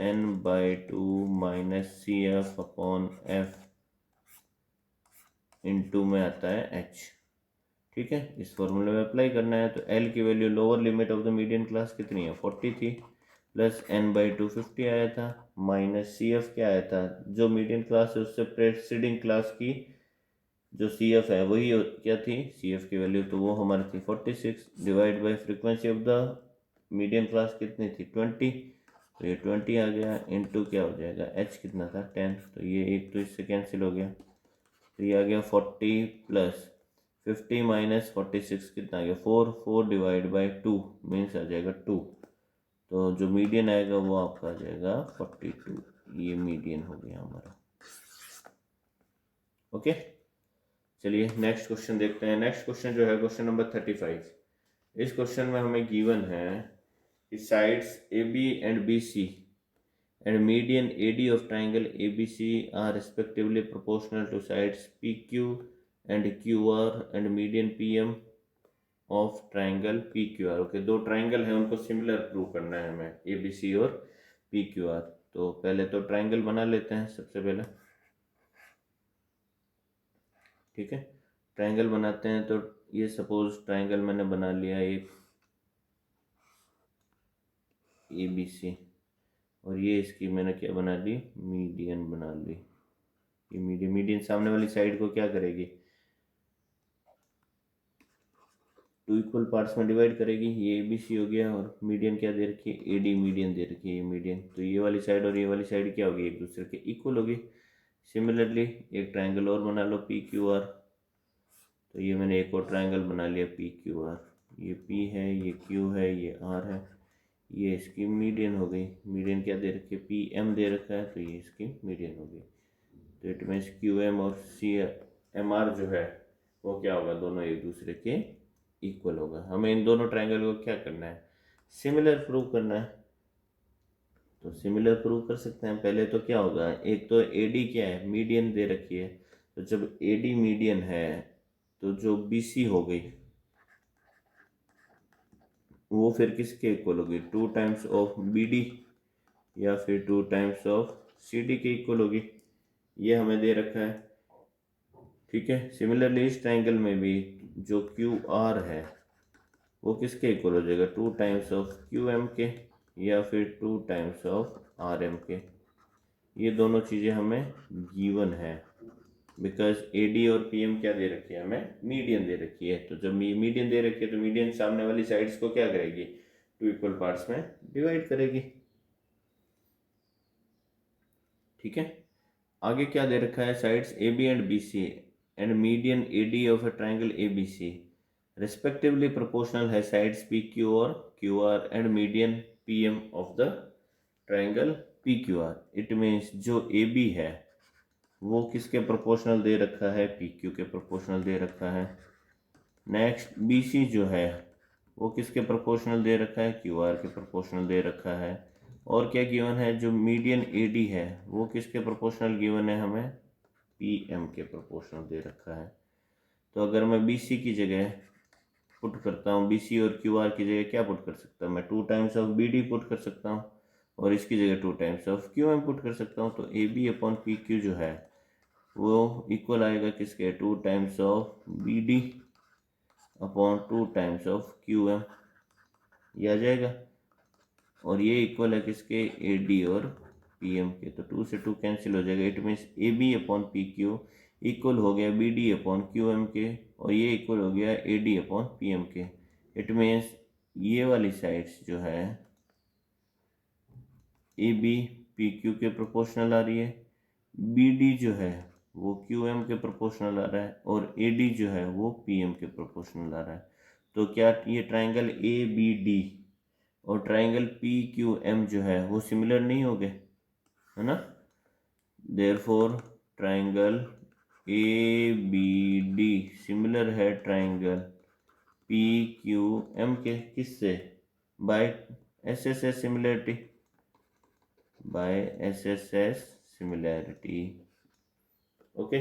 n/2 - CF upon F into में आता है H। ठीक है, इस फॉर्मूले में अप्लाई करना है। तो L की value lower limit of the median class कितनी है 40 थी, प्लस n/2 50 आया था, माइनस CF क्या आया था, जो मीडियन क्लास है उससे प्रेसिडिंग क्लास की जो CF है वही क्या थी, CF की वैल्यू तो वो हमारी थी 46, divide by frequency of the median class कितनी थी 20, तो ये 20 आ गया, इनटू क्या हो जाएगा H कितना था 10, तो ये एक तो इससे कैंसिल हो गया, तो ये आ गया 40 + 50 - 46 कितना आ गया 4 डिवाइड बाई 2 मीन्स आ जाएगा 2। तो जो मीडियन आएगा वो आपका आ जाएगा 42, ये मीडियन हो गया हमारा। ओके, चलिए नेक्स्ट क्वेश्चन देखते हैं। नेक्स्ट क्वेश्चन जो है क्वेश्चन नंबर 35। इस क्वेश्चन में हमें गिवन है कि sides AB and BC and median AD of triangle ABC are respectively proportional to sides PQ and QR and median PM of triangle PQR। Okay, दो triangle हैं उनको सिमिलर प्रूव करना है हमें, ABC और PQR। तो पहले तो ट्राइंगल बना लेते हैं सबसे पहले। ठीक है, ट्रायंगल बनाते हैं। तो ये सपोज ट्रायंगल मैंने बना लिया एक ABC, और ये इसकी मैंने क्या बना ली, मीडियन बना ली। ये मीडियन सामने वाली साइड को क्या करेगी, टू इक्वल पार्ट्स में डिवाइड करेगी। ये ABC हो गया, और मीडियन क्या दे रखी है, AD मीडियन दे रखी है, ये मीडियन। तो ये वाली साइड और ये वाली साइड क्या होगी, एक दूसरे के इक्वल होगी। सिमिलरली एक ट्रायंगल और बना लो PQR। तो ये मैंने एक और ट्रायंगल बना लिया PQR। ये P है, ये Q है, ये R है, ये इसकी मीडियन हो गई। मीडियन क्या दे रखी है, PM दे रखा है, तो ये इसकी मीडियन हो गई। तो इट मीन्स QM और CMR जो है वो क्या होगा, दोनों एक दूसरे के इक्वल होगा। हमें इन दोनों ट्रायंगल को क्या करना है, सिमिलर प्रूव करना है। तो सिमिलर प्रूव कर सकते हैं। पहले तो क्या होगा, एक तो AD क्या है, मीडियन दे रखी है। तो जब AD मीडियन है तो जो BC हो गई वो फिर किसके इक्वल होगी, 2 टाइम्स ऑफ BD या फिर 2 टाइम्स ऑफ CD के इक्वल होगी। ये हमें दे रखा है, ठीक है। सिमिलरली इस ट्रायंगल में भी जो QR है वो किसके इक्वल हो जाएगा, 2 टाइम्स ऑफ QM के या फिर 2 टाइम्स ऑफ RM के। ये दोनों चीज़ें हमें गिवन है, बिकॉज AD और PM क्या दे रखी है, हमें मीडियन दे रखी है। तो जब मीडियन दे रखी है तो मीडियन सामने वाली साइड्स को क्या करेगी, 2 इक्वल पार्ट्स में डिवाइड करेगी, ठीक है। आगे क्या दे रखा है, sides AB and BC and median AD of a triangle ABC respectively proportional है साइड्स PQ और QR and median PM of the triangle PQR। It means जो AB है वो किसके प्रोपोर्शनल दे रखा है, PQ के प्रोपोर्शनल दे रखा है। नेक्स्ट BC जो है वो किसके प्रोपोर्शनल दे रखा है, QR के प्रोपोर्शनल दे रखा है। और क्या गिवन है, जो मीडियन AD है वो किसके प्रोपोर्शनल गिवन है, हमें PM के प्रोपोर्शनल दे रखा है। तो अगर मैं BC की जगह पुट करता हूँ, BC और QR की जगह क्या पुट कर सकता हूँ मैं, 2 टाइम्स ऑफ BD पुट कर सकता हूँ, और इसकी जगह 2 टाइम्स ऑफ QM पुट कर सकता हूँ। तो AB अपॉन PQ जो है वो इक्वल आएगा किसके, 2 times of BD upon 2 times of QM, ये आ जाएगा। और ये इक्वल है किसके, AD और PM के। तो 2 से 2 कैंसिल हो जाएगा। It means AB upon PQ equal हो गया BD अपॉन QM के, और ये इक्वल हो गया AD अपॉन PM के। इट मीन्स ये वाली साइड्स जो है AB PQ के प्रोपोर्शनल आ रही है, BD जो है वो QM के प्रोपोर्शनल आ रहा है, और AD जो है वो PM के प्रोपोर्शनल आ रहा है। तो क्या ये ट्रायंगल ABD और ट्रायंगल PQM जो है वो सिमिलर नहीं हो गए, है ना। देयरफॉर ट्रायंगल ABD सिमिलर है ट्रायंगल PQM के, किससे, by SSS similarity, by SSS similarity, okay.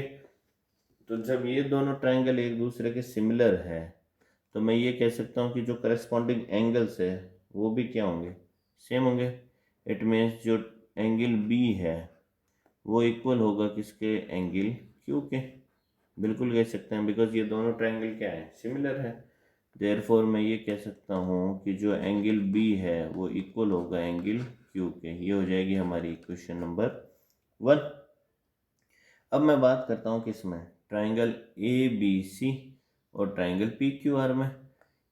तो जब ये दोनों ट्रायंगल एक दूसरे के सिमिलर है तो मैं ये कह सकता हूँ कि जो करस्पॉन्डिंग एंगल्स है वो भी क्या होंगे, सेम होंगे। इट मीन्स जो एंगल B है वो इक्वल होगा किसके, एंगल Q के। बिल्कुल कह सकते हैं, बिकॉज ये दोनों ट्रायंगल क्या है, सिमिलर है। देयरफॉर मैं ये कह सकता हूँ कि जो एंगल B है वो इक्वल होगा एंगल Q के। ये हो जाएगी हमारी इक्वेशन नंबर 1। अब मैं बात करता हूँ किसमें, ट्रायंगल ABC और ट्रायंगल PQR में।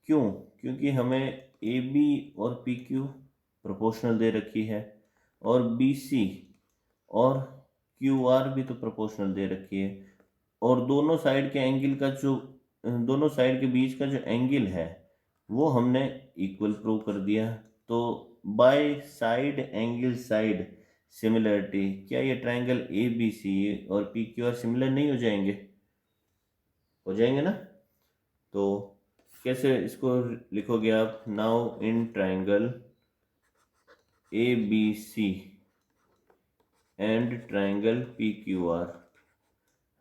क्यों, क्योंकि हमें AB और PQ प्रोपोर्शनल दे रखी है, और BC और QR भी तो प्रोपोर्शनल दे रखी है, और दोनों साइड के एंगल का जो, दोनों साइड के बीच का जो एंगल है वो हमने इक्वल प्रूव कर दिया। तो by side angle side similarity, क्या ये ट्रायंगल ABC और PQR सिमिलर नहीं हो जाएंगे, हो जाएंगे ना। तो कैसे इसको लिखोगे आप, now in triangle ABC and triangle PQR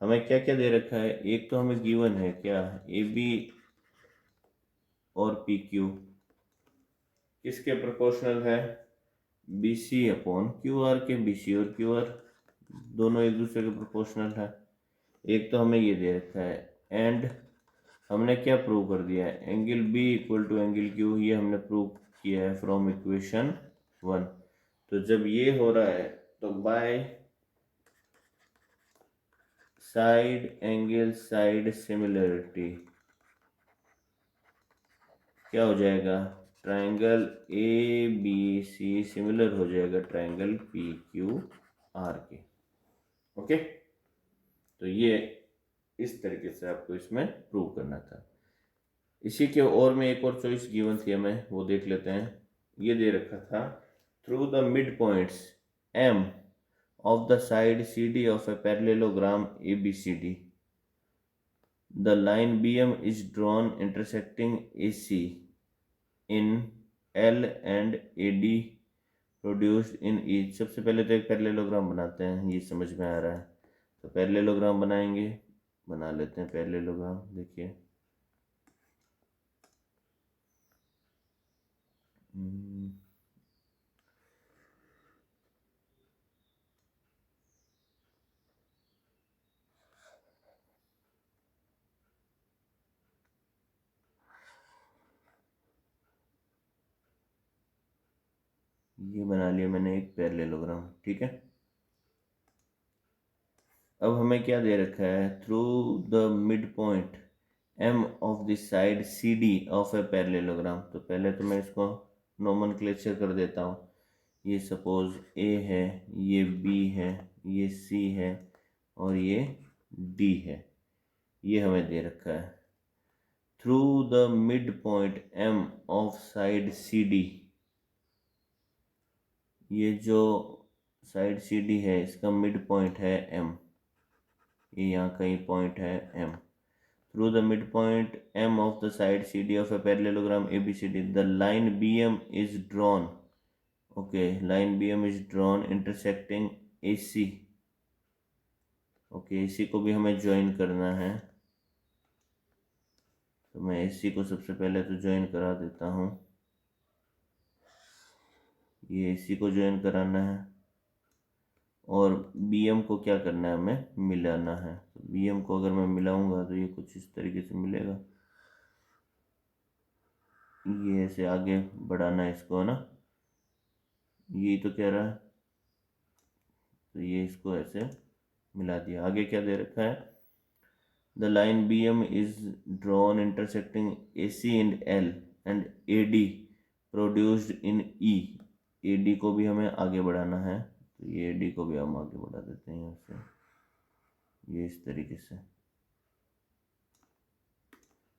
हमें क्या क्या दे रखा है। एक तो हमें गिवन है क्या, AB और PQ किसके प्रोपोर्शनल है, BC अपॉन QR के। BC और QR दोनों एक दूसरे के प्रोपोर्शनल है। एक तो हमें ये दे रखा है, एंड हमने क्या प्रूव कर दिया है, angle B equal to angle Q, ये हमने प्रूव किया है फ्रॉम इक्वेशन 1। तो जब ये हो रहा है तो by side angle side similarity क्या हो जाएगा, triangle A B C similar हो जाएगा ट्राइंगल पी क्यू आर के। ओके, तो ये इस तरीके से आपको इसमें प्रूव करना था। इसी के और में एक और चॉइस गिवन थी हमें, वो देख लेते हैं। ये दे रखा था, through the mid points M of the side C D of a parallelogram A B C D, the line B M is drawn intersecting A C in L and A D produced in each. सबसे पहले तो एक parallelogram बनाते हैं, ये समझ में आ रहा है। तो पैरेललोग्राम बनाएंगे, बना लेते हैं पैरेललोग्राम। देखिए ये बना लिया मैंने एक पैरेललोग्राम, ठीक है। अब हमें क्या दे रखा है, through the mid point M of the side C D of a parallelogram. तो पहले तो मैं इसको नोमेनक्लेचर कर देता हूँ। ये सपोज ए है, ये बी है, ये सी है और ये डी है, ये हमें दे रखा है। Through the mid point M of side C D, ये जो साइड सी डी है इसका मिड पॉइंट है एम, ये यहाँ कहीं पॉइंट है M. Through the mid point M of the side C D of a parallelogram A B C D, the line B M is drawn, okay, line B M is drawn intersecting A C, okay, इसी को भी हमें join करना है। तो मैं इसी को सबसे पहले तो ज्वाइन करा देता हूँ, ये इसी को ज्वाइन कराना है और बी एम को क्या करना है, हमें मिलाना है। तो बी एम को अगर मैं मिलाऊंगा तो ये कुछ इस तरीके से मिलेगा, ये ऐसे आगे बढ़ाना है इसको, है ना, ये तो कह रहा है। तो ये इसको ऐसे मिला दिया। आगे क्या दे रखा है, the line B M is drawn intersecting A C and L and A D produced in E, A D को भी हमें आगे बढ़ाना है। तो ये ए डी को भी हम आगे बढ़ा देते हैं यहाँ से, ये इस तरीके से।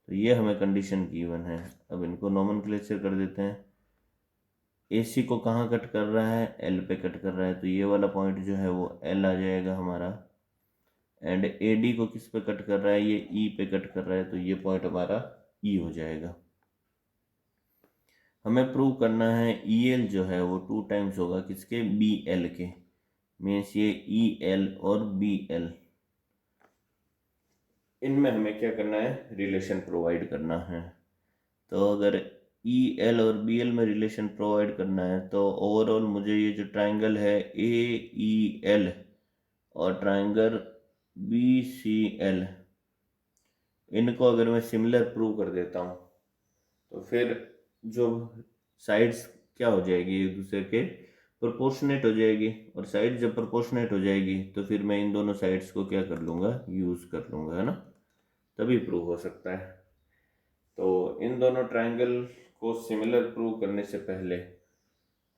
तो ये हमें कंडीशन गिवन है। अब इनको नोमेनक्लेचर कर देते हैं। ए सी को कहाँ कट कर रहा है, एल पे कट कर रहा है, तो ये वाला पॉइंट जो है वो एल आ जाएगा हमारा। एंड ए डी को किस पे कट कर रहा है, ये ई पे कट कर रहा है, तो ये पॉइंट हमारा ई हो जाएगा। हमें प्रूव करना है ई एल जो है वो 2 टाइम्स होगा किसके, बी एल के। मीन्स ये ई एल और बी एल, इनमें हमें क्या करना है, रिलेशन प्रोवाइड करना है। तो अगर ई एल और बी एल में रिलेशन प्रोवाइड करना है तो ओवरऑल मुझे ये जो ट्राइंगल है ए ई एल और ट्राइंगल बी सी एल, इनको अगर मैं सिमिलर प्रूव कर देता हूँ तो फिर जो साइड्स क्या हो जाएगी, एक दूसरे के प्रोपोर्शनेट हो जाएगी। और साइड जब प्रोपोर्शनेट हो जाएगी तो फिर मैं इन दोनों साइड्स को क्या कर लूँगा, यूज़ कर लूँगा, है ना, तभी प्रूव हो सकता है। तो इन दोनों ट्राइंगल को सिमिलर प्रूव करने से पहले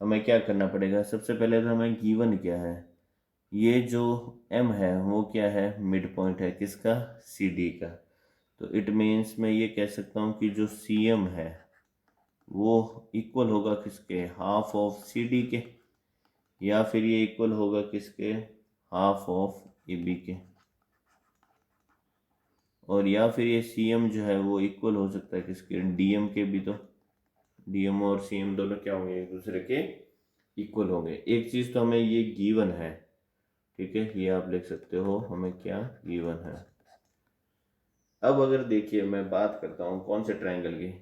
हमें क्या करना पड़ेगा, सबसे पहले तो हमें गिवन क्या है, ये जो m है वो क्या है, मिड पॉइंट है किसका, सी डी का। तो इट मीन्स मैं ये कह सकता हूँ कि जो सी एम है वो इक्वल होगा किसके, हाफ ऑफ सी डी के, या फिर ये इक्वल होगा किसके, हाफ ऑफ ए बी के। और या फिर ये सी एम जो है वो इक्वल हो सकता है किसके, डी एम के भी। तो डी एम और सी एम दोनों क्या होंगे, एक दूसरे के इक्वल होंगे। एक चीज़ तो हमें ये गिवन है, ठीक है, ये आप लिख सकते हो, हमें क्या गिवन है। अब अगर देखिए मैं बात करता हूँ कौन से ट्राइंगल की,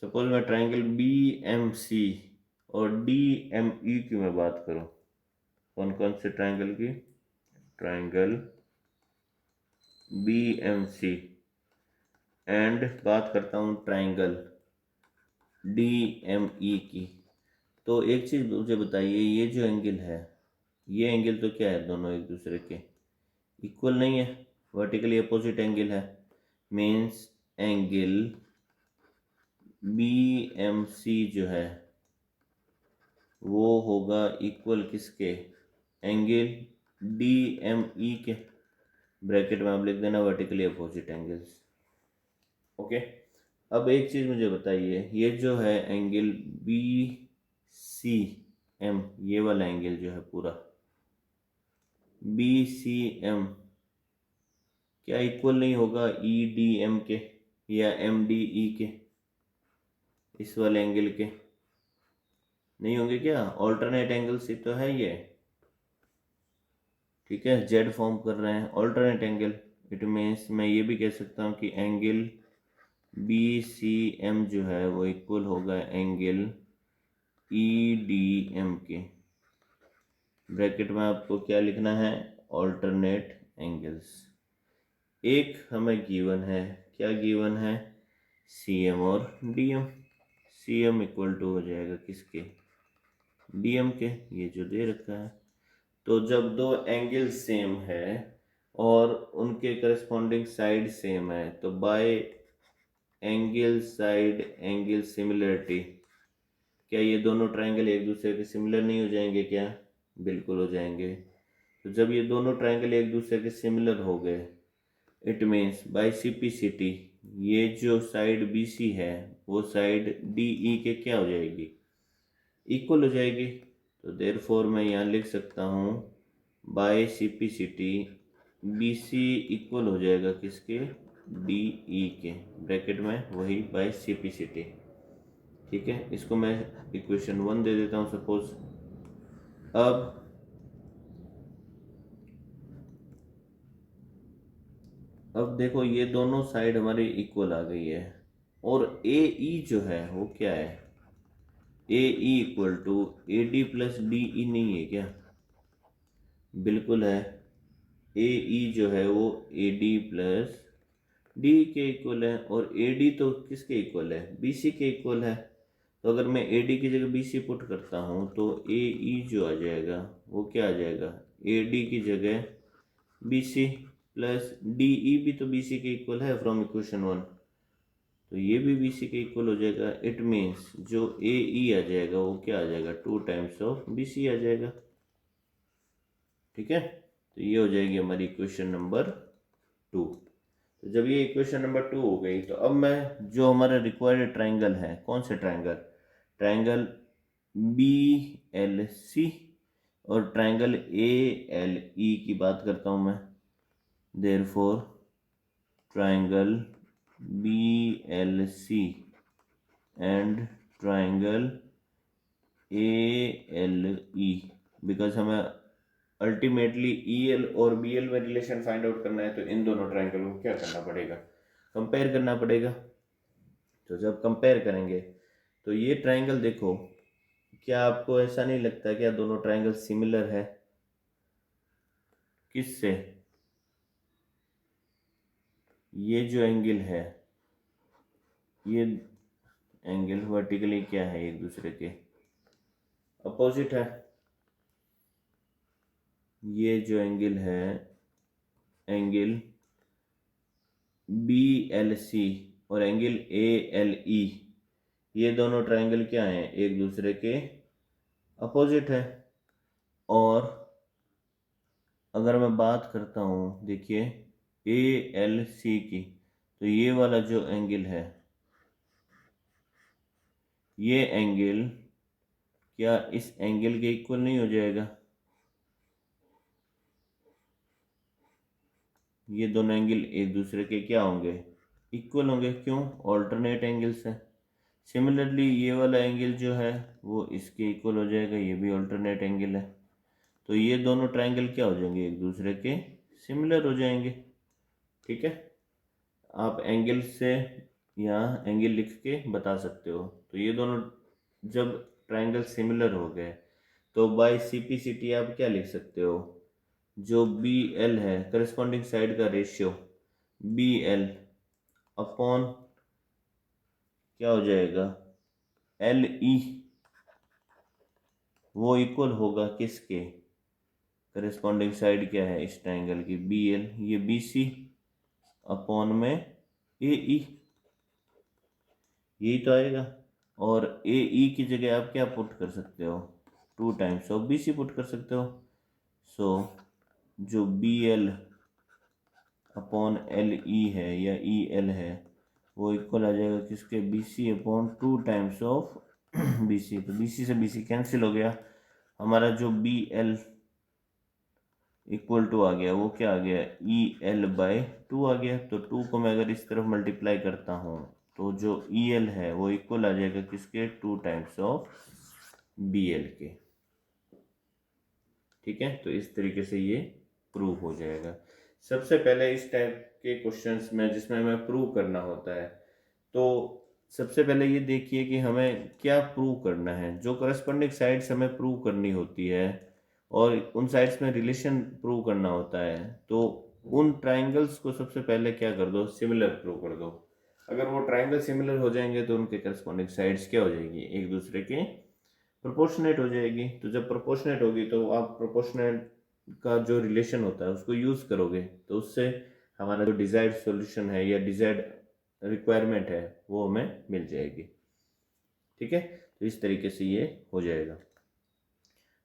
सपोज मैं ट्राइंगल बी एम सी और डी एम ई की मैं बात करूँ, कौन कौन से ट्राइंगल की, ट्राइंगल BMC एंड बात करता हूँ ट्राइंगल DME की। तो एक चीज़ मुझे बताइए, ये जो एंगल है, ये एंगल तो क्या है, दोनों एक दूसरे के इक्वल नहीं है, वर्टिकली अपोजिट एंगल है। मीन्स एंगल BMC जो है वो होगा इक्वल किसके, एंगल DME के। ब्रैकेट में आप लिख देना वर्टिकली अपोजिट एंगल्स। ओके, अब एक चीज़ मुझे बताइए, ये जो है एंगल BCM, ये वाला एंगल जो है पूरा BCM क्या इक्वल नहीं होगा EDM के या MDE के, इस वाले एंगल के नहीं होंगे क्या? ऑल्टरनेट एंगल्स ही तो है ये, ठीक है, जेड फॉर्म कर रहे हैं ऑल्टरनेट एंगल। इट मीन्स मैं ये भी कह सकता हूँ कि एंगल BCM जो है वो इक्वल होगा एंगल EDM के। ब्रैकेट में आपको क्या लिखना है, ऑल्टरनेट एंगल्स। एक हमें गिवन है, क्या गिवन है, CM और DM। CM इक्वल टू हो जाएगा किसके, DM के, ये जो दे रखा है। तो जब दो एंगल सेम है और उनके करस्पॉन्डिंग साइड सेम है तो bye angle side angle similarity, क्या ये दोनों ट्रायंगल एक दूसरे के सिमिलर नहीं हो जाएंगे क्या? बिल्कुल हो जाएंगे। तो जब ये दोनों ट्रायंगल एक दूसरे के सिमिलर हो गए, इट मीन्स बाय CPCT ये जो साइड BC है वो साइड DE के क्या हो जाएगी, इक्वल हो जाएगी। तो देयरफॉर मैं यहाँ लिख सकता हूँ बाय CPCT BC इक्वल हो जाएगा किसके, DE के। ब्रैकेट में वही बाय CPCT, ठीक है। इसको मैं इक्वेशन 1 दे देता हूँ सपोज। अब देखो ये दोनों साइड हमारी इक्वल आ गई है और AE जो है वो क्या है, AE equal to AD plus DE नहीं है क्या? बिल्कुल है। AE जो है वो AD प्लस डी के इक्वल है और AD तो किसके इक्वल है, BC के इक्वल है। तो अगर मैं AD की जगह BC पुट करता हूँ तो AE जो आ जाएगा वो क्या आ जाएगा, AD की जगह BC प्लस DE भी तो BC के इक्वल है फ्रॉम इक्वेशन 1, तो ये भी BC के इक्वल हो जाएगा। इट मीन्स जो AE आ जाएगा वो क्या आ जाएगा, 2 टाइम्स ऑफ BC आ जाएगा, ठीक है। तो ये हो जाएगी हमारी इक्वेशन नंबर 2। तो जब ये इक्वेशन नंबर 2 हो गई तो अब मैं जो हमारा रिक्वायर्ड ट्राइंगल है, कौन से ट्राइंगल, ट्राइंगल BLC और ट्राइंगल ALE की बात करता हूँ मैं। Therefore triangle BLC and triangle ALE, because हमें अल्टीमेटली EL और BL में रिलेशन फाइंड आउट करना है तो इन दोनों ट्राइंगल को क्या करना पड़ेगा, कंपेयर करना पड़ेगा। तो जब कंपेयर करेंगे तो ये ट्राइंगल देखो, क्या आपको ऐसा नहीं लगता क्या दोनों ट्राइंगल सिमिलर है, किससे, ये जो एंगल है ये एंगल वर्टिकली क्या है, एक दूसरे के अपोजिट है। ये जो एंगल है एंगल BLC और एंगल ALE, ये दोनों ट्राइंगल क्या हैं, एक दूसरे के अपोजिट है। और अगर मैं बात करता हूँ देखिए ALC की, तो ये वाला जो एंगल है ये एंगल क्या इस एंगल के इक्वल नहीं हो जाएगा, ये दोनों एंगल एक दूसरे के क्या होंगे, इक्वल होंगे। क्यों, ऑल्टरनेट एंगल्स है। सिमिलरली ये वाला एंगल जो है वो इसके इक्वल हो जाएगा, ये भी ऑल्टरनेट एंगल है। तो ये दोनों ट्राइंगल क्या हो जाएंगे, एक दूसरे के सिमिलर हो जाएंगे, ठीक है। आप एंगल से यहाँ एंगल लिख के बता सकते हो। तो ये दोनों जब ट्राइंगल सिमिलर हो गए तो बाय CPCT आप क्या लिख सकते हो, जो BL है करस्पॉन्डिंग साइड का रेशियो, बी एल अपॉन क्या हो जाएगा एल ई, वो इक्वल होगा किसके, करेस्पॉन्डिंग साइड क्या है इस ट्राइंगल की, बी एल, ये बी सी अपॉन में ए ई, यही तो आएगा। और ए ई की जगह आप क्या पुट कर सकते हो, 2 times of B C put कर सकते हो। सो जो B L upon L E है या ई एल है वो इक्वल आ जाएगा किसके, B C upon 2 times of B C. तो बी सी से बी सी कैंसिल हो गया, हमारा जो बी एल इक्वल टू आ गया वो क्या आ गया, ई एल बाई 2 आ गया। तो 2 को मैं अगर इस तरफ मल्टीप्लाई करता हूँ तो जो ई एल है वो इक्वल आ जाएगा किसके, 2 टाइम्स ऑफ बी एल के। ठीक है, तो इस तरीके से ये प्रूव हो जाएगा। सबसे पहले इस टाइप के क्वेश्चंस में जिसमें हमें प्रूव करना होता है, तो सबसे पहले ये देखिए कि हमें क्या प्रूव करना है। जो करस्पॉन्डिंग साइड्स हमें प्रूव करनी होती है और उन साइड्स में रिलेशन प्रूव करना होता है, तो उन ट्राइंगल्स को सबसे पहले क्या कर दो, सिमिलर प्रूव कर दो। अगर वो ट्राइंगल सिमिलर हो जाएंगे तो उनके करस्पॉन्डिंग साइड्स क्या हो जाएगी, एक दूसरे के प्रोपोर्शनेट हो जाएगी। तो जब प्रोपोर्शनेट होगी तो आप प्रोपोर्शनेट का जो रिलेशन होता है उसको यूज़ करोगे, तो उससे हमारा जो डिजायर्ड सॉल्यूशन है या डिजायर्ड रिक्वायरमेंट है वो हमें मिल जाएगी। ठीक है, तो इस तरीके से ये हो जाएगा।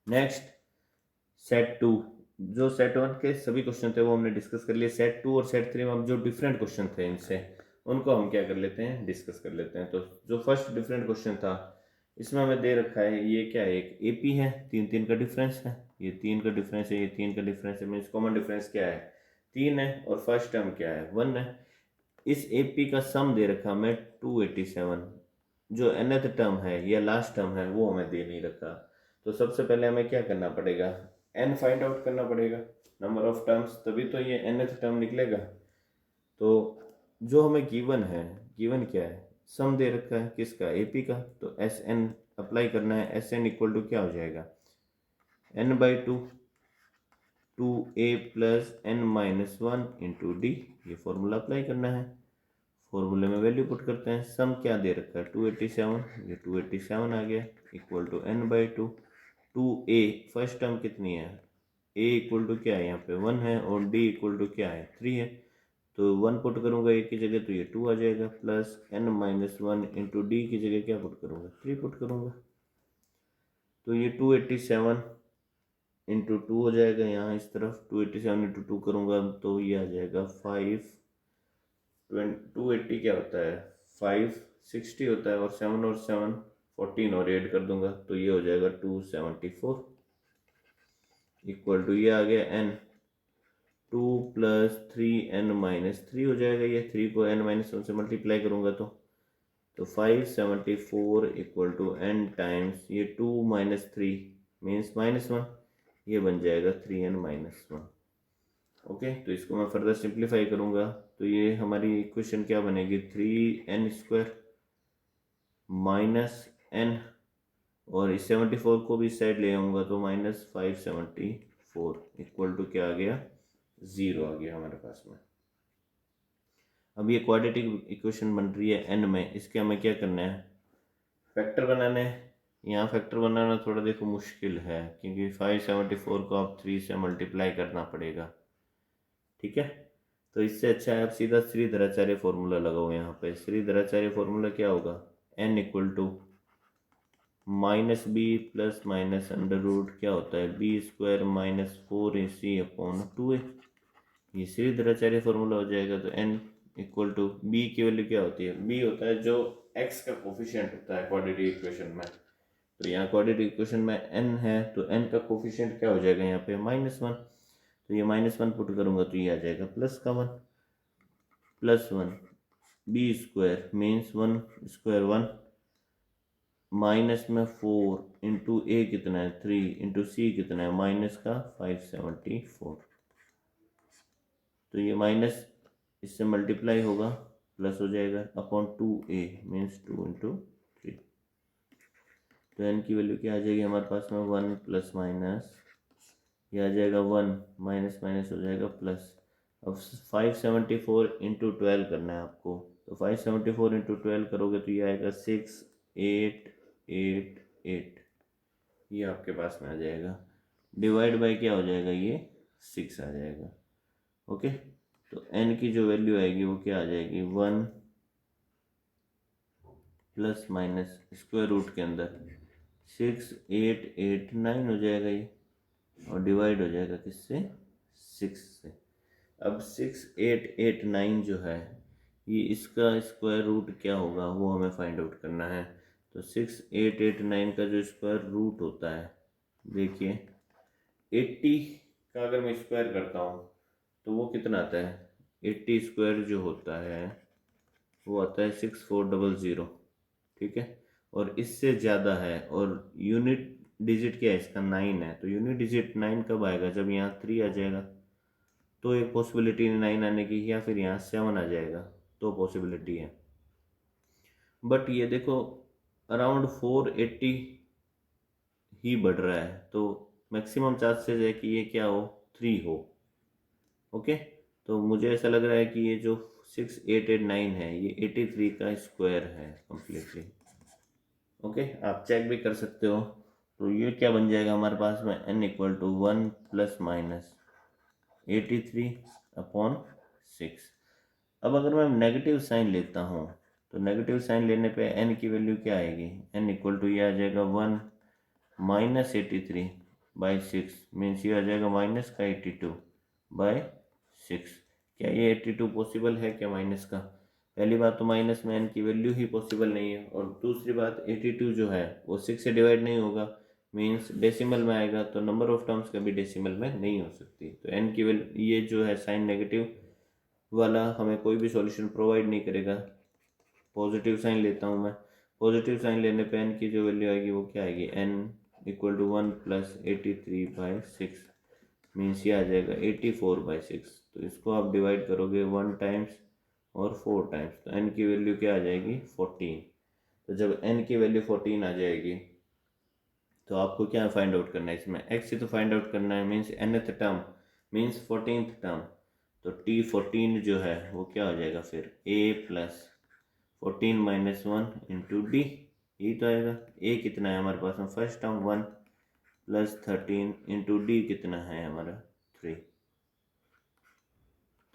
नेक्स्ट सेट 2, जो सेट 1 के सभी क्वेश्चन थे वो हमने डिस्कस कर लिए। सेट 2 और सेट 3 में अब जो डिफरेंट क्वेश्चन थे इनसे, उनको हम क्या कर लेते हैं, डिस्कस कर लेते हैं। तो जो फर्स्ट डिफरेंट क्वेश्चन था इसमें हमें दे रखा है ये क्या है, एक एपी है, 3 का डिफरेंस है, ये 3 का डिफरेंस है, ये 3 का डिफरेंस है, मीन्स कॉमन डिफरेंस क्या है, 3 है, और फर्स्ट टर्म क्या है, 1 है। इस एपी का सम दे रखा हमें 287, जो nth टर्म है या लास्ट टर्म है वो हमें दे नहीं रखा। तो सबसे पहले हमें क्या करना पड़ेगा, n फाइंड आउट करना पड़ेगा, नंबर ऑफ टर्म्स, तभी तो ये nth टर्म निकलेगा। तो जो हमें गिवन है, गिवन क्या है, सम दे रखा है किसका, एपी का, तो एस एन अप्लाई करना है। एस एन इक्वल टू क्या हो जाएगा, n/2 2a plus n-1 into D, ये फॉर्मूला अप्लाई करना है। फॉर्मूले में वैल्यू पुट करते हैं, सम क्या दे रखा है 287, ये 287 आ गया, equal to n/2 2a, first term कितनी है, a इक्वल टू क्या है यहाँ पे 1 है, और d इक्वल टू क्या है 3 है, तो 1 पुट करूँगा a की जगह तो ये 2 आ जाएगा, प्लस n-1 इंटू डी की जगह क्या पुट करूँगा, 3 पुट करूँगा। तो ये 287 इंटू 2 हो जाएगा, यहाँ इस तरफ 287 इंटू 2 करूँगा तो ये आ जाएगा 280 क्या होता है 560 होता है, और 7 और 7 14 और ऐड कर दूंगा तो ये हो जाएगा 274, इक्वल टू ये आ गया n 2 प्लस 3n-3 हो जाएगा, ये 3 को n-1 से मल्टीप्लाई करूंगा तो 574 इक्वल टू n टाइम्स ये 2 माइनस 3 मीन्स -1, ये बन जाएगा 3n-1। ओके, तो इसको मैं फर्दर सिंप्लीफाई करूंगा तो ये हमारी इक्वेशन क्या बनेगी, 3n² माइनस n, और इस 74 को भी इस साइड ले आऊँगा तो -574 इक्वल टू क्या आ गया, 0 आ गया हमारे पास में। अब ये क्वाड्रेटिक इक्वेशन बन रही है n में, इसके हमें क्या करना है, फैक्टर बनाने हैं। यहाँ फैक्टर बनाना थोड़ा देखो मुश्किल है क्योंकि 574 को आप 3 से मल्टीप्लाई करना पड़ेगा। ठीक है, तो इससे अच्छा है आप सीधा श्रीधराचार्य फॉर्मूला लगाओ। यहाँ पे श्रीधराचार्य फॉर्मूला क्या होगा, n equal to minus B plus minus under root क्या होता है b² minus 4ac upon 2a, ये श्रीधराचार्य फॉर्मूला हो जाएगा। तो n इक्वल टू b की वैल्यू क्या होती है, b होता है जो x का कोफिशिएंट होता है क्वाड्रेटिक इक्वेशन में। तो यहाँ क्वाड्रेटिक इक्वेशन में n है तो n का कोफिशिएंट क्या हो जाएगा यहाँ पे -1, तो ये -1 पुट करूँगा तो ये आ जाएगा प्लस का 1, +1 b² मीन्स 1² 1 माइनस में 4 इंटू ए कितना है 3 इंटू सी कितना है माइनस का 574, तो ये माइनस इससे मल्टीप्लाई होगा प्लस हो जाएगा अपॉन 2a मीन्स 2 इंटू 3। तो n की वैल्यू क्या आ जाएगी हमारे पास में 1 प्लस माइनस, ये आ जाएगा 1 माइनस माइनस हो जाएगा प्लस, अब 574 इंटू 12 करना है आपको, तो 574 इंटू 12 करोगे तो ये आएगा 6888, ये आपके पास में आ जाएगा। डिवाइड बाय क्या हो जाएगा, ये 6 आ जाएगा। ओके, तो n की जो वैल्यू आएगी वो क्या आ जाएगी, 1 प्लस माइनस स्क्वायर रूट के अंदर 6889 हो जाएगा ये, और डिवाइड हो जाएगा किससे, 6 से। अब 6889 जो है ये इसका स्क्वायर रूट क्या होगा वो हमें फाइंड आउट करना है। तो 6889 का जो स्क्वायर रूट होता है, देखिए 80 का अगर मैं स्क्वायर करता हूँ तो वो कितना आता है, 80 स्क्वायर जो होता है वो आता है 6400, ठीक है। और इससे ज़्यादा है और यूनिट डिजिट क्या है इसका, 9 है। तो यूनिट डिजिट 9 कब आएगा, जब यहाँ 3 आ जाएगा, तो एक पॉसिबिलिटी 9 आने की, या फिर यहाँ 7 आ जाएगा तो पॉसिबिलिटी है। बट ये देखो अराउंड 480 ही बढ़ रहा है, तो मैक्सिमम चांसेस है कि ये क्या हो, 3 हो। ओके, तो मुझे ऐसा लग रहा है कि ये जो 6889 है ये 83 का स्क्वायर है कम्प्लीटली। ओके, आप चेक भी कर सकते हो। तो ये क्या बन जाएगा हमारे पास में, n equal to 1 plus minus 83/6। अब अगर मैं नेगेटिव साइन लेता हूँ तो नेगेटिव साइन लेने पे n की वैल्यू क्या आएगी, n इक्वल टू ये आ जाएगा 1 माइनस 83/6, मीन्स ये आ जाएगा माइनस का 82/6। क्या ये 82 पॉसिबल है क्या माइनस का, पहली बात तो माइनस में n की वैल्यू ही पॉसिबल नहीं है, और दूसरी बात 82 जो है वो 6 से डिवाइड नहीं होगा, मीन्स डेसिमल में आएगा, तो नंबर ऑफ टर्म्स कभी डेसिमल में नहीं हो सकती। तो n की वैल्यू ये जो है साइन नेगेटिव वाला हमें कोई भी सॉल्यूशन प्रोवाइड नहीं करेगा। पॉजिटिव साइन लेता हूँ मैं, पॉजिटिव साइन लेने पे n की जो वैल्यू आएगी वो क्या आएगी, n equal to 1 plus 83/6, means ये आ जाएगा 84/6। तो इसको आप डिवाइड करोगे 1 टाइम्स और 4 टाइम्स, तो n की वैल्यू क्या आ जाएगी, 14। तो जब n की वैल्यू 14 आ जाएगी तो आपको क्या फाइंड आउट करना है, इसमें x ही तो फाइंड आउट करना है, means nth term means 14th term. तो t14 जो है वो क्या हो जाएगा फिर, a plus 14 minus 1 into D, यही तो आएगा। a कितना है हमारे पास में, first term 1 plus 13 into D कितना है हमारा 3।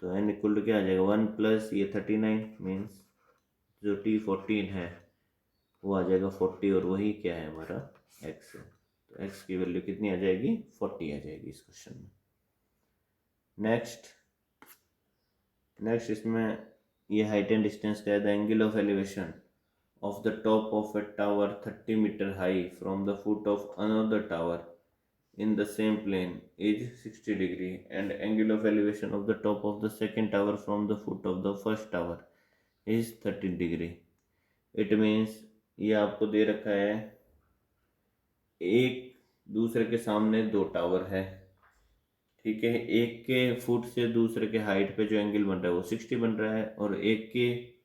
तो n इक्वल टू क्या आ जाएगा, 1 प्लस ये 39, मीन्स जो t14 है वो आ जाएगा 40, और वही क्या है हमारा x है। तो x की वैल्यू कितनी आ जाएगी, 40 आ जाएगी इस क्वेश्चन में। नेक्स्ट इसमें ये हाइट एंड डिस्टेंस का है, the angle of elevation of the top of a tower 30 meter high from the foot of another tower in the same plane is 60 degree, and angle of elevation of the top of the second tower from the foot of the first tower is 30 degree. It means ये आपको दे रखा है, एक दूसरे के सामने दो tower है, ठीक है, एक के फुट से दूसरे के हाइट पे जो एंगल बन रहा है वो 60 बन रहा है, और एक के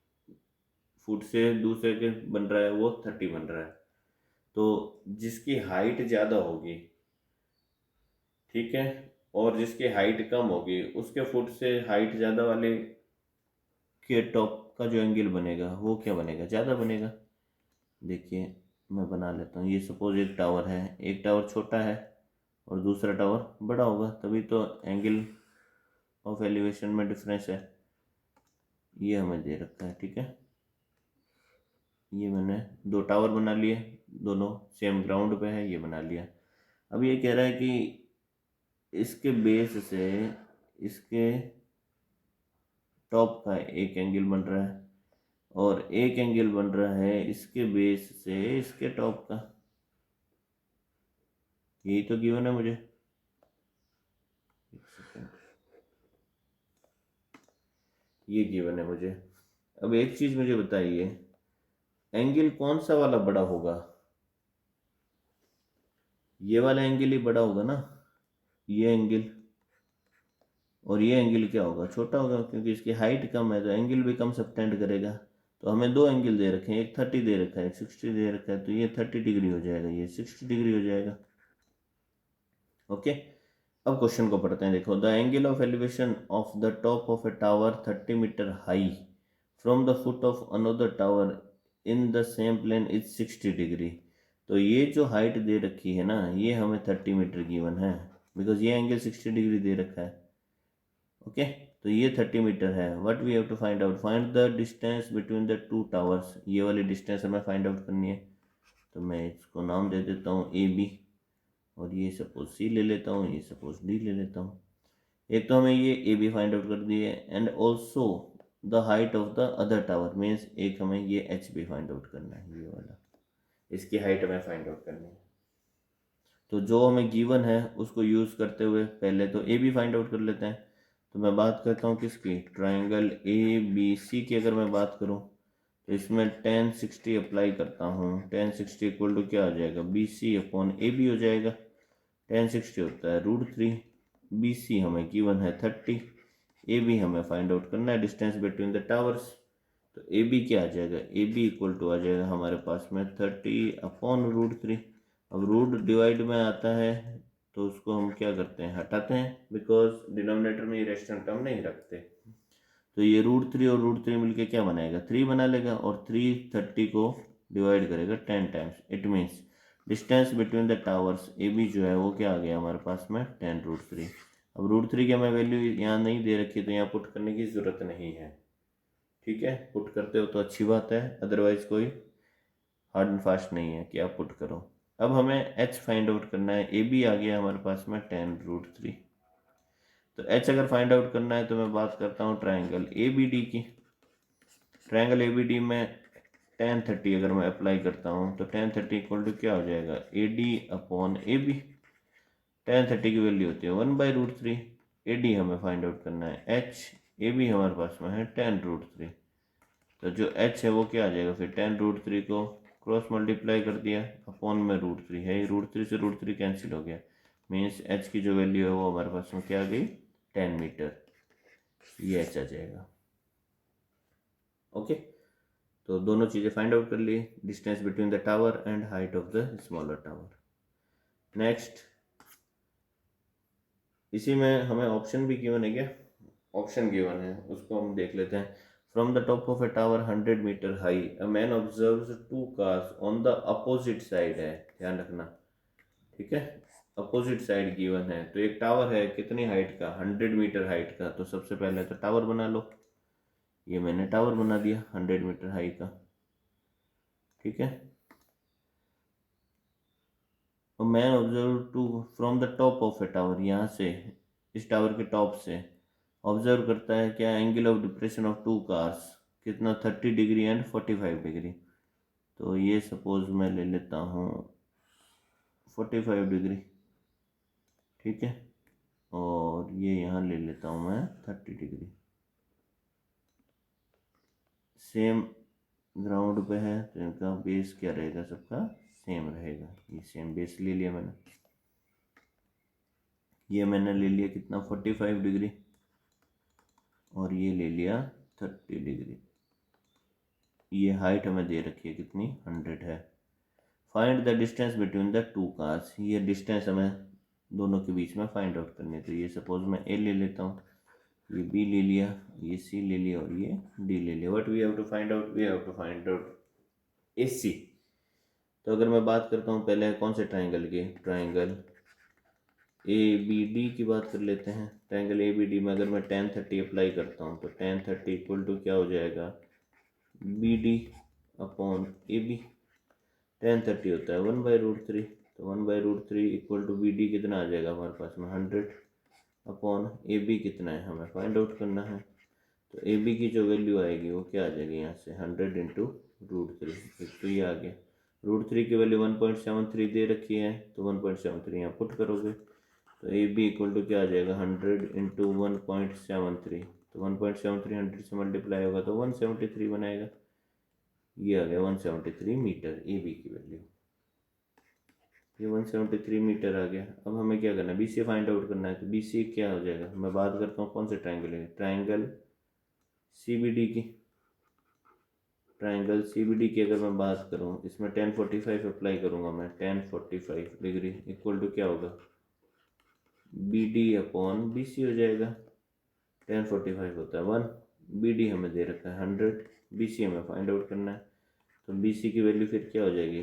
फुट से दूसरे के बन रहा है वो 30 बन रहा है। तो जिसकी हाइट ज़्यादा होगी, ठीक है, और जिसकी हाइट कम होगी उसके फुट से हाइट ज़्यादा वाले के टॉप का जो एंगल बनेगा वो क्या बनेगा, ज़्यादा बनेगा। देखिए मैं बना लेता हूँ, ये सपोज एक टावर है, एक टावर छोटा है और दूसरा टावर बड़ा होगा, तभी तो एंगल ऑफ एलिवेशन में डिफरेंस है। ये हमें दे रखा है, ठीक है, ये मैंने दो टावर बना लिए, दोनों सेम ग्राउंड पे है, ये बना लिया। अब ये कह रहा है कि इसके बेस से इसके टॉप का एक एंगल बन रहा है, और एक एंगल बन रहा है इसके बेस से इसके टॉप का, यही तो गिवन है मुझे। एक सेकेंड, ये गिवन है मुझे। अब एक चीज मुझे बताइए, एंगल कौन सा वाला बड़ा होगा, ये वाला एंगल ही बड़ा होगा ना, ये एंगल, और ये एंगल क्या होगा, छोटा होगा, क्योंकि इसकी हाइट कम है तो एंगल भी कम सबटेंड करेगा। तो हमें दो एंगल दे रखे हैं, एक 30 दे रखा है, एक 60 दे रखा है, तो ये 30 डिग्री हो जाएगा, ये 60 डिग्री हो जाएगा। ओके, अब क्वेश्चन को पढ़ते हैं। देखो, the angle of elevation of the top of a tower 30 metre high from the foot of another tower in the same plane is 60 degree. तो ये जो हाइट दे रखी है ना, ये हमें 30 मीटर गिवन है, बिकॉज ये एंगल 60 डिग्री दे रखा है। ओके, तो ये 30 मीटर है। What we have to find out, find the distance between the two towers. ये वाली डिस्टेंस हमें फाइंड आउट करनी है। तो मैं इसको नाम दे देता हूँ ए बी, और ये सपोज सी ले लेता हूँ, ये सपोज डी ले लेता हूँ। एक तो हमें ये ए बी फाइंड आउट कर दिए, and also the height of the other tower means एक हमें ये एच बी फाइंड आउट करना है, ये वाला, इसकी हाइट हमें फाइंड आउट करनी है। तो जो हमें गिवन है उसको यूज़ करते हुए पहले तो ए बी फाइंड आउट कर लेते हैं। तो मैं बात करता हूँ किसकी, ट्राइंगल ए बी सी की। अगर मैं बात करूँ तो इसमें tan 60 अप्लाई करता हूँ। tan 60 इक्वल टू क्या हो जाएगा, B C upon A B हो जाएगा। tan 60 होता है √3, बी सी हमें गिवन है 30, ए बी हमें फाइंड आउट करना है डिस्टेंस बिटवीन द टावर्स। तो ए बी क्या आ जाएगा, ए बी इक्वल टू आ जाएगा हमारे पास में 30 अपॉन √3। अब रूट डिवाइड में आता है तो उसको हम क्या करते हैं, हटाते हैं, बिकॉज डिनोमिनेटर में ये रेशनल टर्म नहीं रखते। तो ये √3 और √3 मिलके क्या बनाएगा, 3 बना लेगा, और 3 30 को डिवाइड करेगा 10 times. It means distance between the towers A B जो है वो क्या आ गया हमारे पास में 10√3। अब √3 की हमें वैल्यू यहाँ नहीं दे रखी, तो यहाँ पुट करने की ज़रूरत नहीं है। ठीक है, पुट करते हो तो अच्छी बात है, अदरवाइज कोई हार्ड एंड फास्ट नहीं है कि आप पुट करो। अब हमें एच फाइंड आउट करना है। ए बी आ गया हमारे पास में 10√3। तो एच अगर फाइंड आउट करना है तो मैं बात करता हूँ ट्राइंगल ए बी डी की। ट्राइंगल ए बी डी में tan 30 अगर मैं अप्लाई करता हूँ तो tan 30 इक्वल टू क्या हो जाएगा, A D upon A B. tan 30 की वैल्यू होती है 1/√3। ए डी हमें फाइंड आउट करना है एच, ए बी हमारे पास में है 10√3। तो जो एच है वो क्या आ जाएगा फिर, 10√3 को क्रॉस मल्टीप्लाई कर दिया, अपॉन में √3 है, √3 से √3 कैंसिल हो गया, मीन्स एच की जो वैल्यू है वो हमारे पास में क्या आ गई, 10 मीटर। ये एच आ जाएगा। ओके, तो दोनों चीज़ें फाइंड आउट कर ली, distance between the tower and height of the smaller tower. Next, इसी में हमें ऑप्शन भी गिवन है क्या, ऑप्शन गिवन है, उसको हम देख लेते हैं। From the top of a tower 100 metre high a man observes 2 cars on the opposite side है, ध्यान रखना। ठीक है, अपोजिट साइड गिवन है। तो एक टावर है कितनी हाइट का, 100 मीटर हाइट का। तो सबसे पहले तो टावर बना लो, ये मैंने टावर बना दिया 100 मीटर हाई का। ठीक है, man observe two from the top of a tower, यहाँ से इस टावर के टॉप से ऑब्जर्व करता है क्या, angle of depression of 2 cars कितना, 30 डिग्री एंड 45 डिग्री। तो ये सपोज मैं ले लेता हूँ 45 डिग्री। ठीक है, और ये यहाँ ले लेता हूँ मैं 30 डिग्री। सेम ग्राउंड पे है तो इनका बेस क्या रहेगा, सबका सेम रहेगा। ये सेम बेस ले लिया मैंने, ये मैंने ले लिया कितना 45 डिग्री, और ये ले लिया 30 डिग्री। ये हाइट हमें दे रखी है कितनी, 100 है। Find the distance between the to cars, ये डिस्टेंस हमें दोनों के बीच में फाइंड आउट करनी है। तो ये सपोज मैं ए ले लेता हूँ, ये बी ले लिया, ये सी ले लिया, और ये डी ले लिया। What we have to find out, we have to find out A C. तो अगर मैं बात करता हूँ पहले कौन से ट्राइंगल की, ट्राइंगल ए बी डी की बात कर लेते हैं। ट्राइंगल ए बी डी में अगर मैं tan 30 अप्लाई करता हूँ तो tan 30 इक्वल टू क्या हो जाएगा, B D upon A B. tan 30 होता है 1/√3, तो 1/√3 इक्वल टू बी डी कितना आ जाएगा हमारे पास में 100 अपॉन ए बी कितना है हमें फाइंड आउट करना है। तो ए बी की जो वैल्यू आएगी वो क्या आ जाएगी, यहाँ से 100 इंटू √3। एक तो ये आ गया, √3 की वैल्यू 1.73 दे रखी है, तो 1.73 यहाँ पुट करोगे तो ए बी इक्वल टू क्या आ जाएगा, 100 इंटू 1.73। तो 1.73 100 से मल्टीप्लाई होगा तो 173 बनाएगा। ये आ गया 173 मीटर ए बी की वैल्यू, ये 173 मीटर आ गया। अब हमें क्या करना है, बी सी फाइंड आउट करना है। तो बी सी क्या हो जाएगा, मैं बात करता हूँ कौन से ट्राइंगल है, ट्राइंगल सी बी डी की। ट्राइंगल सी बी डी की अगर मैं बात करूँ, इसमें tan 45 अप्लाई करूँगा मैं, tan 45 डिग्री इक्वल टू क्या होगा, B D upon B C हो जाएगा। 1045 होता है 1, बी डी हमें दे रखा है 100, बी सी हमें फाइंड आउट करना है। तो बी सी की वैल्यू फिर क्या हो जाएगी,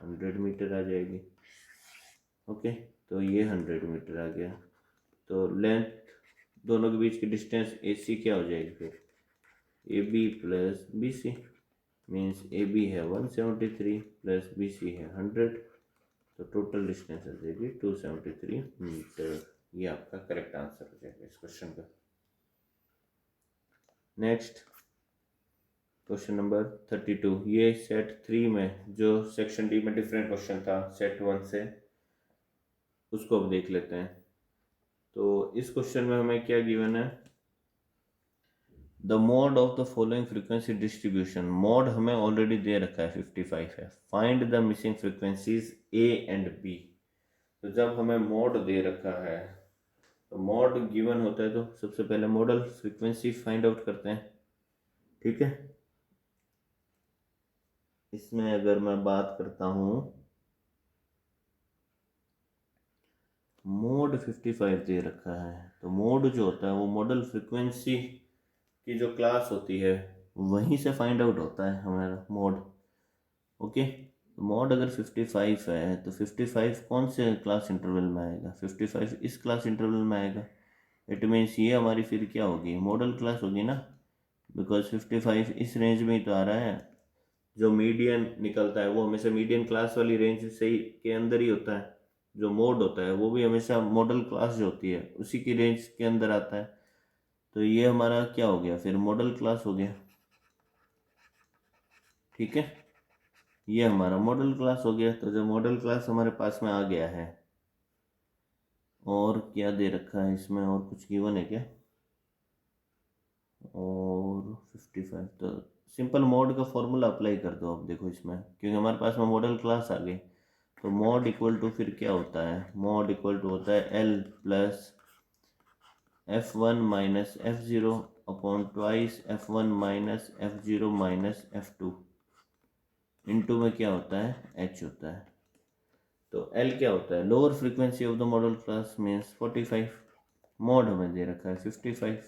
100 मीटर आ जाएगी। ओके, तो ये 100 मीटर आ गया। तो लेंथ दोनों के बीच की डिस्टेंस ए सी क्या हो जाएगी फिर, A B plus B C, means A B है 173 प्लस बी सी है 100, तो टोटल डिस्टेंस आ जाएगी 273 मीटर। ये आपका करेक्ट आंसर हो जाएगा इस क्वेश्चन का। नेक्स्ट क्वेश्चन नंबर 32, ये सेट 3 में जो सेक्शन डी में डिफरेंट क्वेश्चन था सेट 1 से, उसको अब देख लेते हैं। तो इस क्वेश्चन में हमें क्या गिवन है, the mode of the following frequency distribution, mode हमें ऑलरेडी दे रखा है 55 है, find the missing frequencies A and B. तो जब हमें मॉड दे रखा है, तो मॉड गिवन होता है, तो सबसे पहले मॉडल फ्रीक्वेंसी फाइंड आउट करते हैं। ठीक है, इसमें अगर मैं बात करता हूँ, मोड 55 दे रखा है, तो मोड जो होता है वो मॉडल फ्रीक्वेंसी की जो क्लास होती है वहीं से फाइंड आउट होता है हमारा मोड। ओके, मोड अगर 55 है तो 55 कौन से क्लास इंटरवल में आएगा, 55 इस क्लास इंटरवल में आएगा। इट मीन्स ये हमारी फिर क्या होगी, मॉडल क्लास होगी ना, बिकॉज 55 इस रेंज में ही तो आ रहा है। जो मीडियन निकलता है वो हमेशा मीडियन क्लास वाली रेंज से ही के अंदर ही होता है। जो मोड होता है वो भी हमेशा मॉडल क्लास जो होती है उसी की रेंज के अंदर आता है। तो ये हमारा क्या हो गया फिर, मॉडल क्लास हो गया। ठीक है, ये हमारा मॉडल क्लास हो गया। तो जो मॉडल क्लास हमारे पास में आ गया है, और क्या दे रखा है इसमें, और कुछ गिवन है क्या, और 55, तो सिंपल मोड का फॉर्मूला अप्लाई कर दो। अब देखो इसमें, क्योंकि हमारे पास में मॉडल क्लास आ गई, तो मोड इक्वल टू फिर क्या होता है, मोड इक्वल टू होता है L plus F1 minus F0 upon twice F1 minus F0 minus F2, into में क्या होता है, H होता है। तो L क्या होता है, lower frequency of the model class means 45, mode हमें दे रखा है 55,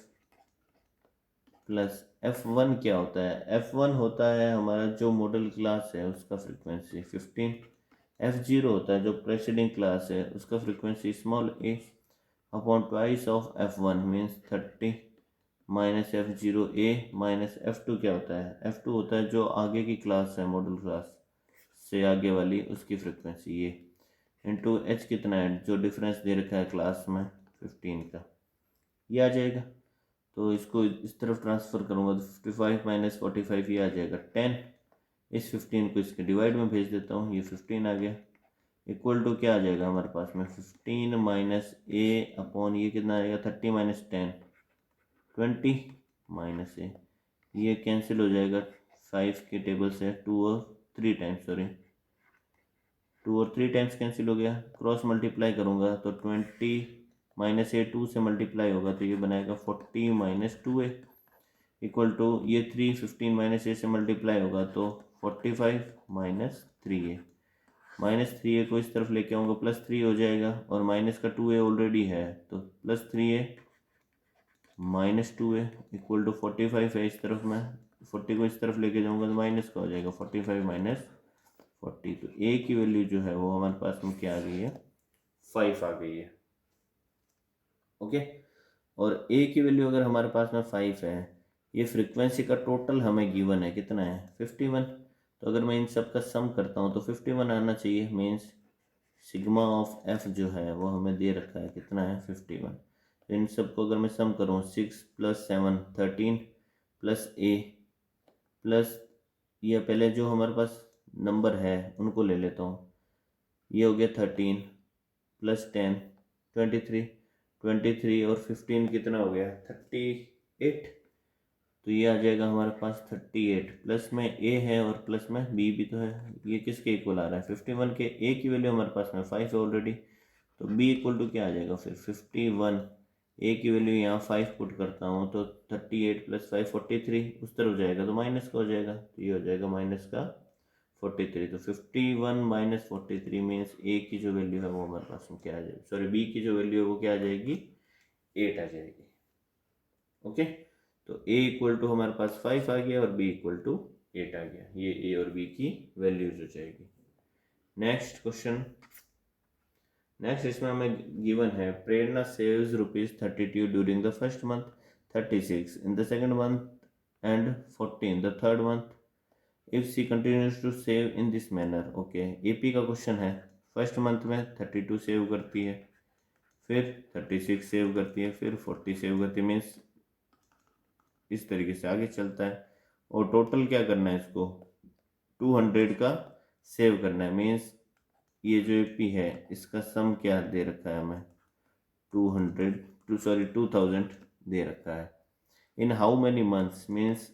प्लस F1 क्या होता है, F1 होता है हमारा जो मॉडल क्लास है उसका फ्रीक्वेंसी 15, F0 होता है जो प्रेसिडिंग क्लास है उसका frequency small a upon twice of F1 means 30 minus F0a minus F2 क्या होता है, F2 होता है जो आगे की क्लास है मॉडल क्लास से आगे वाली, उसकी फ्रीक्वेंसी ये, इंटू H कितना है जो डिफरेंस दे रखा है क्लास में 15 का, ये आ जाएगा। तो इसको इस तरफ ट्रांसफ़र करूँगा तो 55 माइनस 45 ये आ जाएगा 10, इस 15 को इसके डिवाइड में भेज देता हूँ, ये 15 आ गया, इक्वल टू क्या आ जाएगा हमारे पास में 15 माइनस a अपॉन ये कितना आएगा 30 माइनस 10 20 माइनस a, ये कैंसिल हो जाएगा 5 के टेबल से, 2 और 3 टाइम्स, सॉरी 2 और 3 टाइम्स कैंसिल हो गया, क्रॉस मल्टीप्लाई करूँगा तो 20 माइनस ए 2 से मल्टीप्लाई होगा तो ये बनाएगा 40 माइनस 2a इक्वल टू ये 3 15 माइनस ए से मल्टीप्लाई होगा तो 45 माइनस 3a, माइनस 3a को इस तरफ लेके आऊँगा प्लस 3 हो जाएगा, और माइनस का 2a ऑलरेडी है तो plus 3a minus 2a equal to 45 है, इस तरफ मैं 40 को इस तरफ लेके जाऊँगा तो माइनस का हो जाएगा 45 माइनस 40, तो a की वैल्यू जो है वो हमारे पास में क्या आ गई है, 5 आ गई है। ओके, और a की वैल्यू अगर हमारे पास में 5 है, ये फ्रीक्वेंसी का टोटल हमें गिवन है कितना है 51, तो अगर मैं इन सब का सम करता हूँ तो 51 आना चाहिए, मीन्स सिग्मा ऑफ f जो है वो हमें दे रखा है कितना है 51। तो इन सब को अगर मैं सम करूँ 6 प्लस 7 13 प्लस a प्लस ये पहले जो हमारे पास नंबर है उनको ले लेता हूँ, ये हो गया 13 प्लस 10 23 और 15 कितना हो गया 38, तो ये आ जाएगा हमारे पास 38, प्लस में a है और प्लस में b भी तो है, ये किसके इक्वल आ रहा है 51 के, a की वैल्यू हमारे पास में 5 है ऑलरेडी, तो b इक्वल टू क्या आ जाएगा फिर 51, a की वैल्यू यहाँ 5 पुट करता हूँ तो 38 प्लस 5 43, उस तरफ जाएगा तो माइनस का हो जाएगा, तो ये हो जाएगा माइनस का 43, तो 51 माइनस 43 मीन्स ए की जो वैल्यू है वो हमारे पास में क्या आ जाएगी, सॉरी बी की जो वैल्यू है वो क्या आ जाएगी, 8 आ जाएगी। ओके, तो ए इक्वल टू हमारे पास 5 आ गया और बी इक्वल टू 8 आ गया, ये ए और बी की वैल्यूज हो जाएगी। नेक्स्ट क्वेश्चन, नेक्स्ट इसमें हमें गिवन है Prerna saves ₹32 during the first month, 36 in the second month and 40 in the third month if she continues to save in this manner. Okay, AP का क्वेश्चन है, first month में 32 save करती है, फिर 36 save करती है, फिर 40 सेव करती है, मीन्स इस तरीके से आगे चलता है। और टोटल क्या करना है, इसको 200 का सेव करना है, मीन्स ये जो एपी है इसका सम क्या दे रखा है हमें, 2000 दे रखा है। In how many months means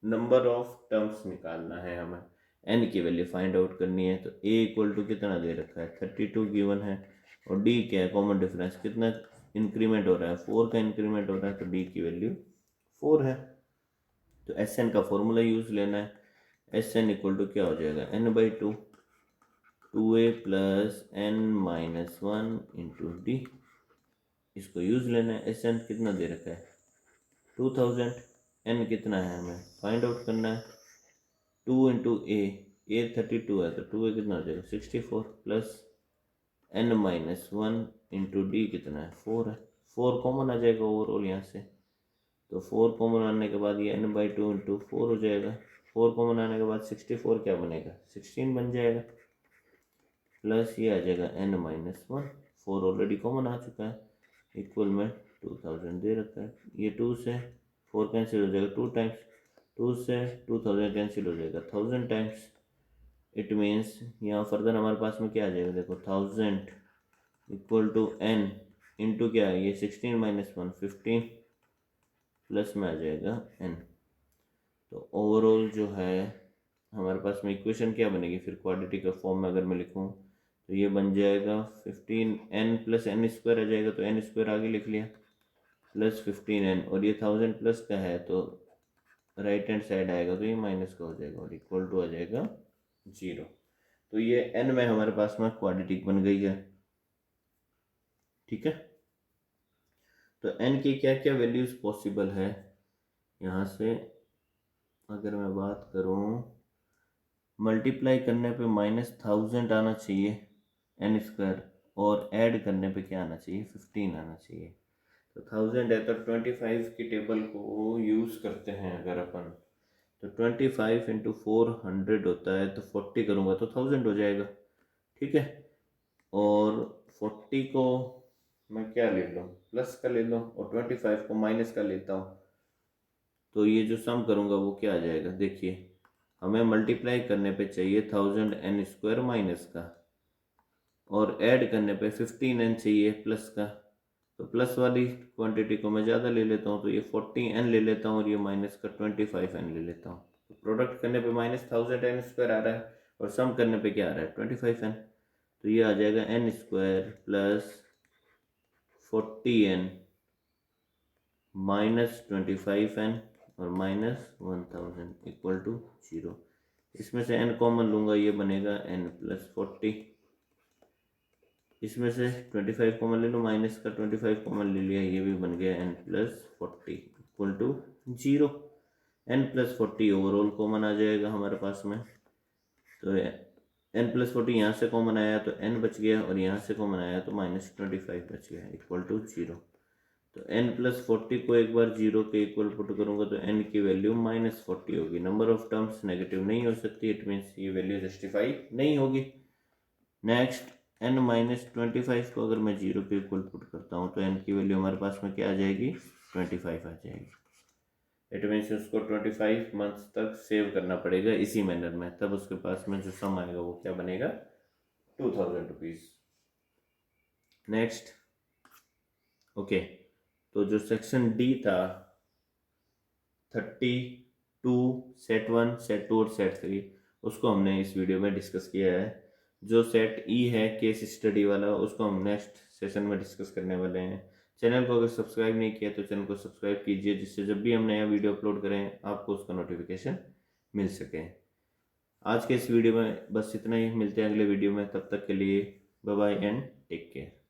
number of terms निकालना है हमें, एन की वैल्यू फाइंड आउट करनी है। तो ए इक्वल टू कितना दे रखा है, 32 गिवन है, और डी क्या है, कॉमन डिफरेंस कितना इंक्रीमेंट हो रहा है, 4 का इंक्रीमेंट हो रहा है, तो डी की वैल्यू 4 है। तो एस एन का फॉर्मूला यूज लेना है, एस एन इक्वल टू क्या हो जाएगा, N by 2, 2a plus N minus 1 into D, इसको यूज लेना है। एस एन कितना दे रखा है 2000, एन कितना है हमें फाइंड आउट करना है, 2 इंटू ए 32 है, तो 2a कितना हो जाएगा 64 plus N minus 1 into D कितना है 4 है, 4 कॉमन आ जाएगा ओवरऑल यहाँ से, तो 4 कॉमन आने के बाद ये n बाई 2 इंटू 4 हो जाएगा, 4 कॉमन आने के बाद 64 क्या बनेगा 16 बन जाएगा, प्लस ये आ जाएगा n माइनस 1, 4 ऑलरेडी कॉमन आ चुका है, इक्वल में 2000 दे रखा है, ये 2 से 4 कैंसिल हो जाएगा 2 टाइम्स, 2 से 2000 कैंसिल हो जाएगा 1000 टाइम्स, इट मीन्स यहाँ फर्दर हमारे पास में क्या आ जाएगा, देखो 1000 इक्वल टू n इंटू क्या है ये 16 माइनस 1 15 प्लस में आ जाएगा n। तो ओवरऑल जो है हमारे पास में इक्वेशन क्या बनेगी फिर क्वाड्रेटिक फॉर्म में अगर मैं लिखूँ तो ये बन जाएगा 15n प्लस n स्क्वायर आ जाएगा, तो n स्क्वायर आगे लिख लिया प्लस 15n, और ये 1000 प्लस का है तो राइट हैंड साइड आएगा तो ये माइनस का हो जाएगा और इक्वल टू आ जाएगा 0। तो ये n में हमारे पास में क्वाड्रेटिक बन गई है, ठीक है। तो n की क्या क्या वैल्यूज पॉसिबल है, यहाँ से अगर मैं बात करूँ मल्टीप्लाई करने पे -1000 आना चाहिए n स्क्वायर, और ऐड करने पे क्या आना चाहिए 15 आना चाहिए। तो 1000 है तो 25 की टेबल को यूज़ करते हैं अगर अपन, तो 25 इंटू 400 होता है, तो 40 करूँगा तो 1000 हो जाएगा, ठीक है। और 40 को मैं क्या ले लूँ प्लस का ले लूँ और 25 को माइनस का लेता हूँ, तो ये जो सम करूँगा वो क्या आ जाएगा, देखिए हमें मल्टीप्लाई करने पे चाहिए 1000 n स्क्वायर माइनस का, और ऐड करने पे 15n चाहिए प्लस का, तो प्लस वाली क्वांटिटी को मैं ज़्यादा ले लेता हूँ, तो ये 40n ले लेता हूँ और ये माइनस का 25n ले लेता हूँ। तो प्रोडक्ट करने पे -1000 n स्क्वायर आ रहा है और सम करने पे क्या आ रहा है 25n, तो ये आ जाएगा n square plus 40n minus 25n और -1000 इक्वल टू 0। इसमें से n कॉमन लूँगा, ये बनेगा n प्लस 40, इसमें से 25 कॉमन ले लो, माइनस का 25 कॉमन ले लिया, ये भी बन गया n plus 40 equal to 0। n plus 40 overall common आ जाएगा हमारे पास में, तो n प्लस 40 यहाँ से कॉमन आया तो n बच गया, और यहाँ से कॉमन आया तो -25 बच गया इक्वल टू 0। तो n प्लस 40 को एक बार 0 के इक्वल पुट करूँगा तो n की वैल्यू -40 होगी, नंबर ऑफ टर्म्स नेगेटिव नहीं हो सकती, इट मीन्स ये वैल्यू जस्टिफाई नहीं होगी। नेक्स्ट n माइनस 25 को अगर मैं 0 के इक्वल पुट करता हूँ तो n की वैल्यू हमारे पास में क्या आ जाएगी 25 आ जाएगी, इट मीन्स उसको 25 मंथ्स तक सेव करना पड़ेगा इसी मैनर में, तब उसके पास में जो सम आएगा वो क्या बनेगा 2000 रुपीज़। नेक्स्ट ओके, तो जो सेक्शन डी था 32 सेट 1 सेट 2 और सेट 3 उसको हमने इस वीडियो में डिस्कस किया है। जो सेट ई है केस स्टडी वाला उसको हम नेक्स्ट सेशन में डिस्कस करने वाले हैं। चैनल को अगर सब्सक्राइब नहीं किया तो चैनल को सब्सक्राइब कीजिए, जिससे जब भी हम नया वीडियो अपलोड करें आपको उसका नोटिफिकेशन मिल सके। आज के इस वीडियो में बस इतना ही, मिलते हैं अगले वीडियो में, तब तक के लिए bye bye and take care.